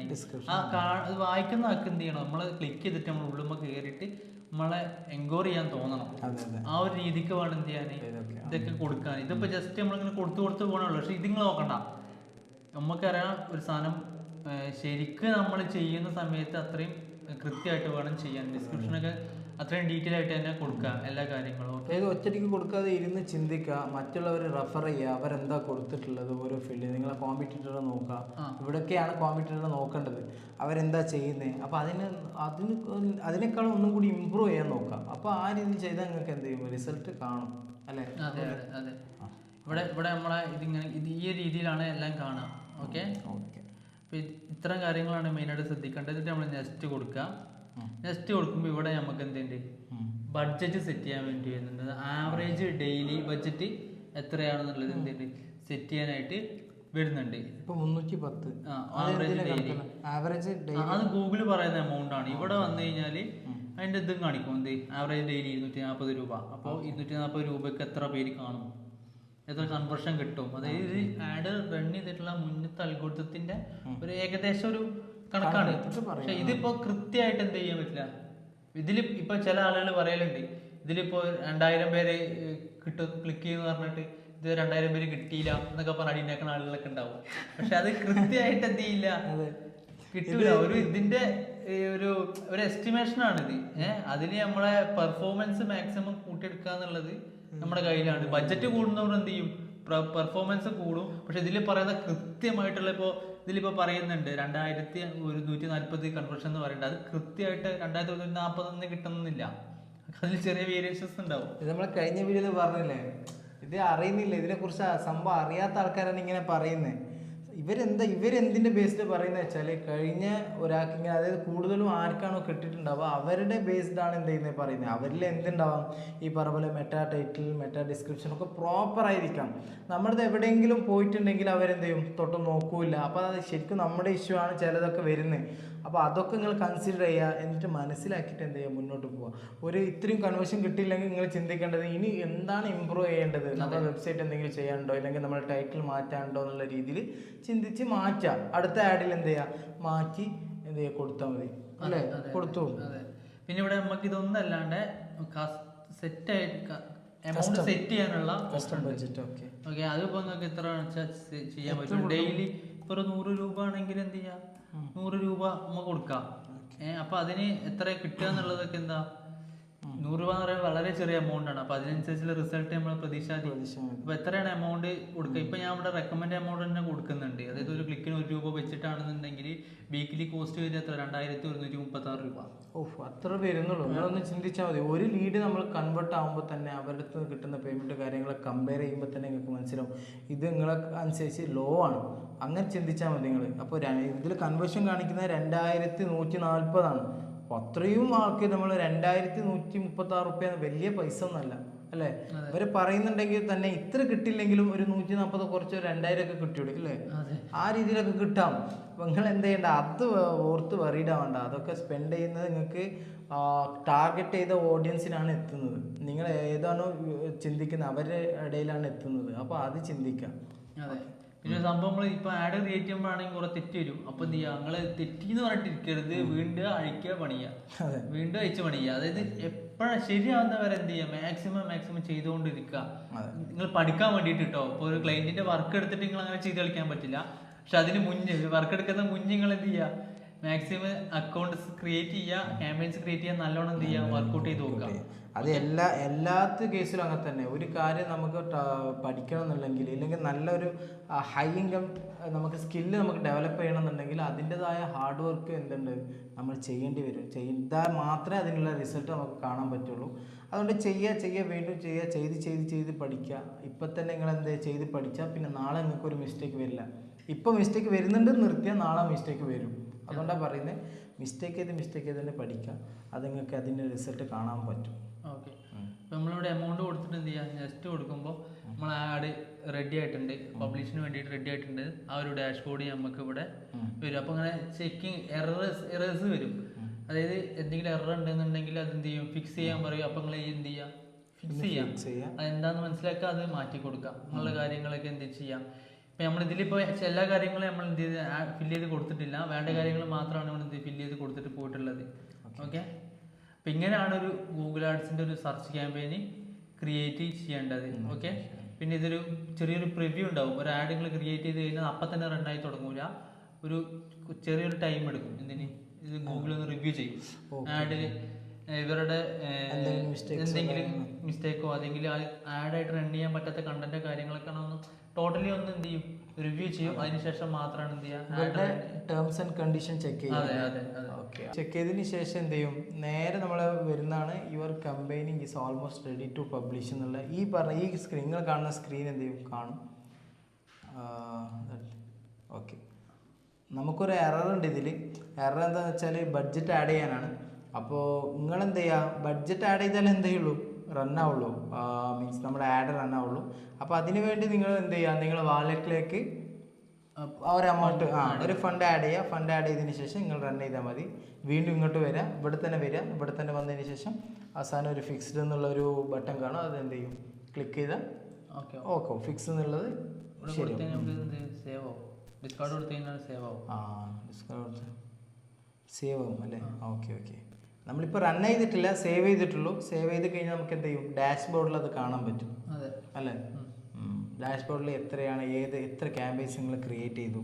അത് വായിക്കുന്ന ആൾക്ക് എന്ത് ചെയ്യണം, നമ്മൾ ക്ലിക്ക് ചെയ്തിട്ട് നമ്മൾ ഉള്ളുമ്പോൾ കയറിയിട്ട് നമ്മളെ എൻക്വയറി ചെയ്യാൻ തോന്നണം. ആ ഒരു രീതിക്ക് വേണം എന്ത് ചെയ്യാൻ, ഇതൊക്കെ കൊടുക്കാൻ. ഇതിപ്പോൾ ജസ്റ്റ് നമ്മളിങ്ങനെ കൊടുത്ത് പോകണുള്ളൂ. പക്ഷെ ഇത് നിങ്ങൾ നോക്കണ്ട, നമുക്കറിയാം ഒരു സാധനം ശരിക്കും നമ്മൾ ചെയ്യുന്ന സമയത്ത് അത്രയും കൃത്യമായിട്ട് വേണം ചെയ്യാൻ. ഡിസ്ക്രിപ്ഷനൊക്കെ അത്രയും ഡീറ്റെയിൽ ആയിട്ട് തന്നെ കൊടുക്കുക എല്ലാ കാര്യങ്ങളും. അതായത് ഒറ്റയ്ക്ക് കൊടുക്കാതെ ഇരുന്ന് ചിന്തിക്കുക, മറ്റുള്ളവർ റെഫർ ചെയ്യുക, അവരെന്താ കൊടുത്തിട്ടുള്ളത് ഓരോ ഫീൽഡിൽ. നിങ്ങളെ കോമ്പറ്റീറ്ററെ നോക്കുക, ഇവിടൊക്കെയാണ് കോമ്പറ്റീറ്ററെ നോക്കേണ്ടത്, അവരെന്താ ചെയ്യുന്നത്. അപ്പോൾ അതിനേക്കാളും ഒന്നും കൂടി ഇമ്പ്രൂവ് ചെയ്യാൻ നോക്കുക. അപ്പോൾ ആ രീതി ചെയ്താൽ നിങ്ങൾക്ക് എന്ത് ചെയ്യും, റിസൾട്ട് കാണും അല്ലേ? അതെ. ഇവിടെ നമ്മളെ ഈ രീതിയിലാണ് എല്ലാം കാണുക. ഓക്കെ. അപ്പോൾ ഇത്തരം കാര്യങ്ങളാണ് മെയിനായിട്ട് ശ്രദ്ധിക്കേണ്ടത്. എന്നിട്ട് നമ്മൾ നെക്സ്റ്റ് കൊടുക്കുക. നെക്സ്റ്റ് കൊടുക്കുമ്പോൾ ഇവിടെ നമുക്ക് എന്തുണ്ട്, ബഡ്ജറ്റ് സെറ്റ് ചെയ്യാൻ വേണ്ടി വരുന്നുണ്ട്. ആവറേജ് ഡെയിലി ബഡ്ജറ്റ് എത്രയാണെന്നുള്ളത് എന്തുണ്ട് സെറ്റ് ചെയ്യാനായിട്ട് വരുന്നുണ്ട്. ഇപ്പോൾ 310 ആവറേജ് ഡെയിലി അത് ഗൂഗിൾ പറയുന്ന എമൗണ്ട് ആണ്. ഇവിടെ വന്നു കഴിഞ്ഞാൽ അതിൻ്റെ ഇതും കാണിക്കും, എന്ത് ആവറേജ് ഡെയിലി 240 രൂപ. അപ്പോൾ 240 രൂപയ്ക്ക് എത്ര പേര് കാണും, എത്ര കൺവേർഷൻ കിട്ടും. അതായത് ആഡ് റൺ ചെയ്തിട്ടുള്ള മുന്നത്തെ അൽഗോരിതത്തിന്റെ ഒരു ഏകദേശം ഒരു കണക്കാണ്. പക്ഷെ ഇതിപ്പോ കൃത്യമായിട്ട് എന്ത് ചെയ്യാൻ പറ്റില്ല. ഇതിൽ ഇപ്പൊ ചില ആളുകൾ പറയലുണ്ട്, ഇതിലിപ്പോ 2000 പേര് കിട്ടും ക്ലിക്ക് ചെയ്യുന്ന പറഞ്ഞിട്ട് ഇത് 2000 പേര് കിട്ടിയില്ല എന്നൊക്കെ പറഞ്ഞ് അടിയുണ്ടാക്കുന്ന ആളുകളൊക്കെ ഉണ്ടാവും. പക്ഷെ അത് കൃത്യമായിട്ട് എന്ത് ചെയ്യില്ല, കിട്ടൂല. ഇതിന്റെ ഒരു എസ്റ്റിമേഷൻ ആണിത്. അതില് നമ്മളെ പെർഫോമൻസ് മാക്സിമം കൂട്ടിയെടുക്കുക എന്നുള്ളത് നമ്മുടെ കയ്യിലാണ്. ബഡ്ജറ്റ് കൂടുന്നവർ എന്ത് ചെയ്യും, പെർഫോമൻസ് കൂടും. പക്ഷെ ഇതിൽ പറയുന്ന കൃത്യമായിട്ടുള്ള ഇതിലിപ്പോ പറയുന്നുണ്ട് 2140 കൺവേർഷൻ എന്ന് പറയുന്നത്. അത് കൃത്യമായിട്ട് 2140 കിട്ടുന്നില്ല. അതിൽ ചെറിയ വേരിയേഷൻസ് ഉണ്ടാവും. ഇത് നമ്മൾ കഴിഞ്ഞ വീഡിയോയിൽ പറഞ്ഞില്ലേ, ഇത് അറിയുന്നില്ല, ഇതിനെ കുറിച്ച് സംഭവം അറിയാത്ത ആൾക്കാരാണ് ഇങ്ങനെ പറയുന്നത്. ഇവരെന്തിന്റെ ബേസ്ഡ് പറയുന്നത് വെച്ചാൽ, കഴിഞ്ഞ ഒരാൾക്ക് ഇങ്ങനെ, അതായത് കൂടുതലും ആർക്കാണോ കിട്ടിയിട്ടുണ്ടാവുക അവരുടെ ബേസ്ഡ് ആണ് എന്ത് ചെയ്യുന്നത് പറയുന്നത്. അവരിൽ എന്തുണ്ടാവാം, ഈ പറഞ്ഞ പോലെ മെറ്റാ ടൈറ്റിൽ, മെറ്റാ ഡിസ്ക്രിപ്ഷൻ ഒക്കെ പ്രോപ്പർ ആയിരിക്കാം. നമ്മുടെ എവിടെയെങ്കിലും പോയിട്ടുണ്ടെങ്കിൽ അവരെന്ത് ചെയ്യും, തൊട്ട് നോക്കൂല. അപ്പോൾ അത് ശരിക്കും നമ്മുടെ ഇഷ്യൂ ആണ് ചിലതൊക്കെ വരുന്നത്. അപ്പോൾ അതൊക്കെ നിങ്ങൾ കൺസിഡർ ചെയ്യുക. എന്നിട്ട് മനസ്സിലാക്കിയിട്ട് എന്ത് ചെയ്യുക, മുന്നോട്ട് പോവുക. ഇത്രയും കൺവേർഷൻ കിട്ടിയില്ലെങ്കിൽ നിങ്ങൾ ചിന്തിക്കേണ്ടത് ഇനി എന്താണ് ഇമ്പ്രൂവ് ചെയ്യേണ്ടത്. നമ്മുടെ വെബ്സൈറ്റ് എന്തെങ്കിലും ചെയ്യാനുണ്ടോ, ഇല്ലെങ്കിൽ നമ്മുടെ ടൈറ്റിൽ മാറ്റാനുണ്ടോ എന്നുള്ള രീതിയിൽ ചിന്തിച്ച് മാറ്റുക. അടുത്ത ആഡിൽ എന്ത് ചെയ്യുക, മാറ്റി എന്ത് ചെയ്യുക, കൊടുത്താൽ മതി അല്ലേ, കൊടുത്തു. പിന്നെ ഇവിടെ നമുക്ക് ഇതൊന്നും അല്ലാണ്ട് എമൗണ്ട് സെറ്റ് ചെയ്യാനുള്ള ബഡ്ജറ്റ്. ഓക്കെ. അതിപ്പോ നമുക്ക് എത്ര ചെയ്യാൻ പറ്റും. ഡെയിലി ഇപ്പൊ 100 രൂപ ആണെങ്കിൽ എന്ത് ചെയ്യാം, 100 രൂപ നമുക്ക് കൊടുക്കാം. അപ്പൊ അതിന് എത്ര കിട്ടുക എന്നുള്ളതൊക്കെ എന്താ, 100 രൂപ എന്ന് പറയുന്നത് വളരെ ചെറിയ എമൗണ്ട് ആണ്. അപ്പൊ അതിനനുസരിച്ചുള്ള റിസൾട്ട് നമ്മൾ പ്രതീക്ഷിച്ചാൽ അപ്പൊ എത്രയാണ് എമൗണ്ട് കൊടുക്കുക. ഇപ്പൊ ഞാൻ ഇവിടെ റെക്കമെൻഡ് എമൗണ്ട് തന്നെ കൊടുക്കുന്നുണ്ട്. അതായത് ഒരു ക്ലിക്കിന് 1 രൂപ വെച്ചിട്ടാണെന്നുണ്ടെങ്കിൽ വീക്കിലി കോസ്റ്റ് വരിക എത്ര, 2136 രൂപ. അത്ര വരുന്നുള്ളൂ. നിങ്ങളൊന്ന് ചിന്തിച്ചാൽ മതി. ഒരു ലീഡ് നമ്മൾ കൺവേർട്ട് ആകുമ്പോൾ തന്നെ അവരുടെ അടുത്ത് കിട്ടുന്ന പേയ്മെന്റ് കാര്യങ്ങളെ കമ്പയർ ചെയ്യുമ്പോൾ തന്നെ നിങ്ങൾക്ക് മനസ്സിലാവും ഇത് നിങ്ങളെ അനുസരിച്ച് ലോ ആണ്. അങ്ങനെ ചിന്തിച്ചാൽ മതി നിങ്ങൾ. അപ്പോൾ ഇതിൽ കൺവേർഷൻ കാണിക്കുന്നത് 2140 ആണ്. അപ്പോൾ അത്രയും ആൾക്ക് നമ്മൾ 2136 റുപ്യ വലിയ പൈസ ഒന്നല്ല അല്ലേ. ഇവർ പറയുന്നുണ്ടെങ്കിൽ തന്നെ ഇത്ര കിട്ടില്ലെങ്കിലും ഒരു 140 കുറച്ച് 2000 ഒക്കെ കിട്ടിയുള്ളൂ അല്ലേ, ആ രീതിയിലൊക്കെ കിട്ടാം. അപ്പം നിങ്ങൾ എന്ത് ചെയ്യണ്ട, അത് ഓർത്ത് വറീഡ് ആവണ്ട. അതൊക്കെ സ്പെൻഡ് ചെയ്യുന്നത് നിങ്ങൾക്ക് ടാർഗറ്റ് ചെയ്ത ഓഡിയൻസിനാണ് എത്തുന്നത്. നിങ്ങൾ ഏതാണോ ചിന്തിക്കുന്നത് അവരുടെ ഇടയിലാണ് എത്തുന്നത്. അപ്പോൾ അത് ചിന്തിക്കാം. അതെ. പിന്നെ സംഭവങ്ങൾ ഇപ്പൊ ആഡ് ക്രിയേറ്റ് ചെയ്യുമ്പോഴാണെങ്കിൽ കുറെ തെറ്റ് വരും. അപ്പൊ എന്ത് ചെയ്യുക, നിങ്ങള് തെറ്റിന്ന് പറഞ്ഞിട്ടിരിക്കരുത്, വീണ്ടും അഴിക്കുക പണിയുക, വീണ്ടും അഴിച്ച് പണിയുക. അതായത് എപ്പോഴും ശരിയാവുന്നവരെ എന്ത് ചെയ്യുക, മാക്സിമം ചെയ്തുകൊണ്ടിരിക്കുക. നിങ്ങൾ പഠിക്കാൻ വേണ്ടിയിട്ട് കേട്ടോ. ഇപ്പോൾ ഒരു ക്ലയന്റിന്റെ വർക്ക് എടുത്തിട്ട് നിങ്ങൾ അങ്ങനെ ചെയ്ത് കളിക്കാൻ പറ്റില്ല. പക്ഷെ അതിന് മുന്നേ വർക്ക് എടുക്കുന്ന മുന്നേ നിങ്ങൾ എന്ത് ചെയ്യുക, മാക്സിമം അക്കൗണ്ട്സ് ക്രിയേറ്റ് ചെയ്യുക, ക്യാമ്പയിൻസ് ക്രിയേറ്റ് ചെയ്യുക, നല്ലോണം എന്ത് ചെയ്യുക, വർക്ക്ഔട്ട് ചെയ്ത് നോക്കുക. അത് എല്ലാത്ത കേസിലും അങ്ങനെ തന്നെ. ഒരു കാര്യം നമുക്ക് പഠിക്കണം എന്നുണ്ടെങ്കിൽ, ഇല്ലെങ്കിൽ നല്ലൊരു ഹൈ ഇൻകം നമുക്ക് സ്കില്ല് നമുക്ക് ഡെവലപ്പ് ചെയ്യണമെന്നുണ്ടെങ്കിൽ അതിൻ്റെതായ ഹാർഡ് വർക്ക് എന്തുണ്ട് നമ്മൾ ചെയ്യേണ്ടി വരും. ചെയ്താൽ മാത്രമേ അതിനുള്ള റിസൾട്ട് നമുക്ക് കാണാൻ പറ്റുള്ളൂ. അതുകൊണ്ട് ചെയ്യുക വീണ്ടും ചെയ്യുക, ചെയ്ത് പഠിക്കുക. ഇപ്പം തന്നെ നിങ്ങൾ എന്ത് ചെയ്ത് പഠിച്ചാൽ പിന്നെ നാളെ നിങ്ങൾക്ക് ഒരു മിസ്റ്റേക്ക് വരില്ല. ഇപ്പം മിസ്റ്റേക്ക് വരുന്നുണ്ടെന്ന് നിർത്തിയാൽ നാളെ മിസ്റ്റേക്ക് വരും. അതുകൊണ്ടാണ് പറയുന്നത്, മിസ്റ്റേക്ക് ചെയ്ത് തന്നെ പഠിക്കാം. അത് നിങ്ങൾക്ക് അതിൻ്റെ റിസൾട്ട് കാണാൻ പറ്റും. ഓക്കെ. അപ്പോൾ നമ്മളിവിടെ എമൗണ്ട് കൊടുത്തിട്ട് എന്ത് ചെയ്യുക, നെക്സ്റ്റ് കൊടുക്കുമ്പോൾ നമ്മൾ ആഡ് റെഡി ആയിട്ടുണ്ട്, പബ്ലിഷിന് വേണ്ടിയിട്ട് റെഡി ആയിട്ടുണ്ട്. ആ ഒരു ഡാഷ്ബോർഡ് നമുക്ക് ഇവിടെ വരും. അപ്പോൾ അങ്ങനെ ചെക്കിങ് എറേഴ്സ് വരും. അതായത് എന്തെങ്കിലും എറർ ഉണ്ടെന്നുണ്ടെങ്കിൽ അത് എന്ത് ചെയ്യും, ഫിക്സ് ചെയ്യാൻ പറയും. അപ്പോൾ നിങ്ങൾ എന്ത് ചെയ്യുക, ഫിക്സ് ചെയ്യാം. അതെന്താന്ന് മനസ്സിലാക്കുക, അത് മാറ്റി കൊടുക്കാം. നിങ്ങളുടെ കാര്യങ്ങളൊക്കെ എന്ത് ചെയ്യാം. ഇപ്പം നമ്മളിതിലിപ്പോൾ എല്ലാ കാര്യങ്ങളും നമ്മൾ എന്ത് ചെയ്ത് ഫില്ല് ചെയ്ത് കൊടുത്തിട്ടില്ല. വേണ്ട കാര്യങ്ങൾ മാത്രമാണ് നമ്മൾ എന്ത് ഫില്ല് ചെയ്ത് കൊടുത്തിട്ട് പോയിട്ടുള്ളത്. ഓക്കെ. അപ്പം ഇങ്ങനെയാണ് ഒരു ഗൂഗിൾ ആഡ്സിൻ്റെ ഒരു സെർച്ച് ക്യാമ്പയിന് ക്രിയേറ്റ് ചെയ്യേണ്ടത്. ഓക്കെ. പിന്നെ ഇതൊരു ചെറിയൊരു പ്രിവ്യൂ ഉണ്ടാവും. ഒരു ആഡ് നിങ്ങൾ ക്രിയേറ്റ് ചെയ്ത് കഴിഞ്ഞാൽ അപ്പം തന്നെ റണ്ണായി തുടങ്ങൂല. ഒരു ചെറിയൊരു ടൈം എടുക്കും. എന്തിന്, ഇത് ഗൂഗിൾ ഒന്ന് റിവ്യൂ ചെയ്യും. ആഡിൽ ഇവരുടെ എന്തെങ്കിലും മിസ്റ്റേക്കോ അല്ലെങ്കിൽ ആഡായിട്ട് റൺ ചെയ്യാൻ പറ്റാത്ത കണ്ടന്റ് കാര്യങ്ങളൊക്കെ ഒന്ന് ടോട്ടലി ഒന്ന് എന്ത് ചെയ്യും, റിവ്യൂ ചെയ്യും. അതിനുശേഷം മാത്രമാണ് എന്ത് ചെയ്യുക, ടേംസ് ആൻഡ് കണ്ടീഷൻ ചെക്ക് ചെയ്യും. ചെക്ക് ചെയ്തതിന് ശേഷം എന്ത് ചെയ്യും, നേരെ നമ്മൾ വരുന്നതാണ് your campaign is almost ready to publish എന്നുള്ള ഈ സ്ക്രീൻ, നിങ്ങൾ കാണുന്ന സ്ക്രീൻ എന്ത് ചെയ്യും, കാണും. ഓക്കെ. നമുക്കൊരു എറർ ഉണ്ട് ഇതിൽ. എറർ എന്താണെന്ന് വെച്ചാൽ ബഡ്ജറ്റ് ആഡ് ചെയ്യാനാണ്. അപ്പോൾ നിങ്ങൾ എന്ത് ചെയ്യുക, ബഡ്ജറ്റ് ആഡ് ചെയ്താൽ എന്തേ ഉള്ളൂ, റണ്ണാവുള്ളൂ. മീൻസ് നമ്മുടെ ആഡ് റണ്ണാവുള്ളൂ. അപ്പോൾ അതിന് വേണ്ടി നിങ്ങൾ എന്ത് ചെയ്യുക, നിങ്ങൾ വാലറ്റിലേക്ക് ഒരു എമൗണ്ട് ഒരു ഫണ്ട് ആഡ് ചെയ്യുക. ഫണ്ട് ആഡ് ചെയ്തതിന് ശേഷം നിങ്ങൾ റൺ ചെയ്താൽ മതി. വീണ്ടും ഇങ്ങോട്ട് വരാം, ഇവിടെ തന്നെ വന്നതിന് ശേഷം അവസാനം ഒരു ഫിക്സ്ഡ് എന്നുള്ളൊരു ബട്ടൺ കാണും. അത് എന്ത് ചെയ്യും, ക്ലിക്ക് ചെയ്താൽ ഓക്കെ ഫിക്സ് എന്നുള്ളത് ശരി. ഡിസ്കൗണ്ട് സേവ് ആവും അല്ലേ. ഓക്കെ. നമ്മളിപ്പോൾ റൺ ചെയ്തിട്ടില്ല, സേവ് ചെയ്തിട്ടുള്ളൂ. സേവ് ചെയ്ത് കഴിഞ്ഞാൽ നമുക്ക് എന്ത് ചെയ്യും, ഡാഷ്ബോർഡിൽ അത് കാണാൻ പറ്റും അല്ലേ. ഡാഷ്ബോർഡിൽ എത്രയാണ് എത്ര ക്യാമ്പയിൻസ് നിങ്ങൾ ക്രിയേറ്റ് ചെയ്തു,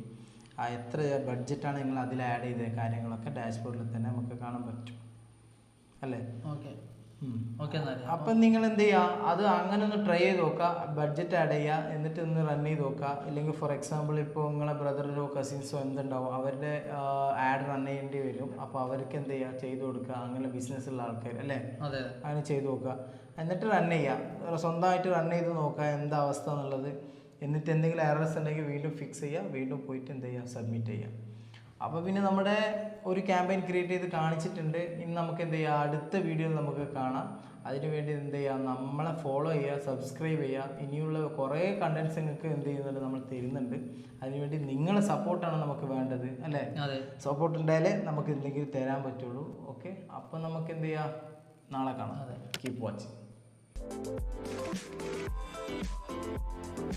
എത്ര ബഡ്ജറ്റാണ് നിങ്ങൾ അതിൽ ആഡ് ചെയ്ത കാര്യങ്ങളൊക്കെ ഡാഷ്ബോർഡിൽ തന്നെ നമുക്ക് കാണാൻ പറ്റും അല്ലേ. അപ്പം നിങ്ങൾ എന്ത് ചെയ്യുക, അത് അങ്ങനെ ഒന്ന് ട്രൈ ചെയ്ത് നോക്കുക. ബഡ്ജറ്റ് ആഡ് ചെയ്യുക, എന്നിട്ട് ഒന്ന് റൺ ചെയ്ത് നോക്കുക. ഇല്ലെങ്കിൽ ഫോർ എക്സാമ്പിൾ ഇപ്പോൾ നിങ്ങളെ ബ്രദറിനോ കസിൻസോ എന്തുണ്ടാവും, അവരുടെ ആഡ് റൺ ചെയ്യേണ്ടി വരും. അപ്പോൾ അവർക്ക് എന്ത് ചെയ്യുക, ചെയ്ത് കൊടുക്കുക. അങ്ങനെ ബിസിനസ്സുള്ള ആൾക്കാർ അല്ലേ, അങ്ങനെ ചെയ്ത് നോക്കുക. എന്നിട്ട് റൺ ചെയ്യുക, സ്വന്തമായിട്ട് റൺ ചെയ്ത് നോക്കുക എന്താ അവസ്ഥ എന്നുള്ളത്. എന്നിട്ട് എന്തെങ്കിലും എറർസ് ഉണ്ടെങ്കിൽ വീണ്ടും ഫിക്സ് ചെയ്യുക, വീണ്ടും പോയിട്ട് എന്ത് ചെയ്യുക, സബ്മിറ്റ് ചെയ്യുക. അപ്പോൾ പിന്നെ നമ്മുടെ ഒരു ക്യാമ്പയിൻ ക്രിയേറ്റ് ചെയ്ത് കാണിച്ചിട്ടുണ്ട്. ഇനി നമുക്ക് എന്ത് ചെയ്യുക, അടുത്ത വീഡിയോയിൽ നമുക്ക് കാണാം. അതിനുവേണ്ടി എന്ത് ചെയ്യുക, നമ്മളെ ഫോളോ ചെയ്യുക, സബ്സ്ക്രൈബ് ചെയ്യുക. ഇനിയുള്ള കുറേ കണ്ടൻസ് നിങ്ങൾക്ക് എന്ത് ചെയ്യുന്നുണ്ട്, നമ്മൾ തരുന്നുണ്ട്. അതിനുവേണ്ടി നിങ്ങളെ സപ്പോർട്ടാണ് നമുക്ക് വേണ്ടത് അല്ലേ. സപ്പോർട്ട് ഉണ്ടായാലേ നമുക്ക് എന്തെങ്കിലും തരാൻ പറ്റുള്ളൂ. ഓക്കെ. അപ്പം നമുക്ക് എന്ത് ചെയ്യാം, നാളെ കാണാം. Keep watching.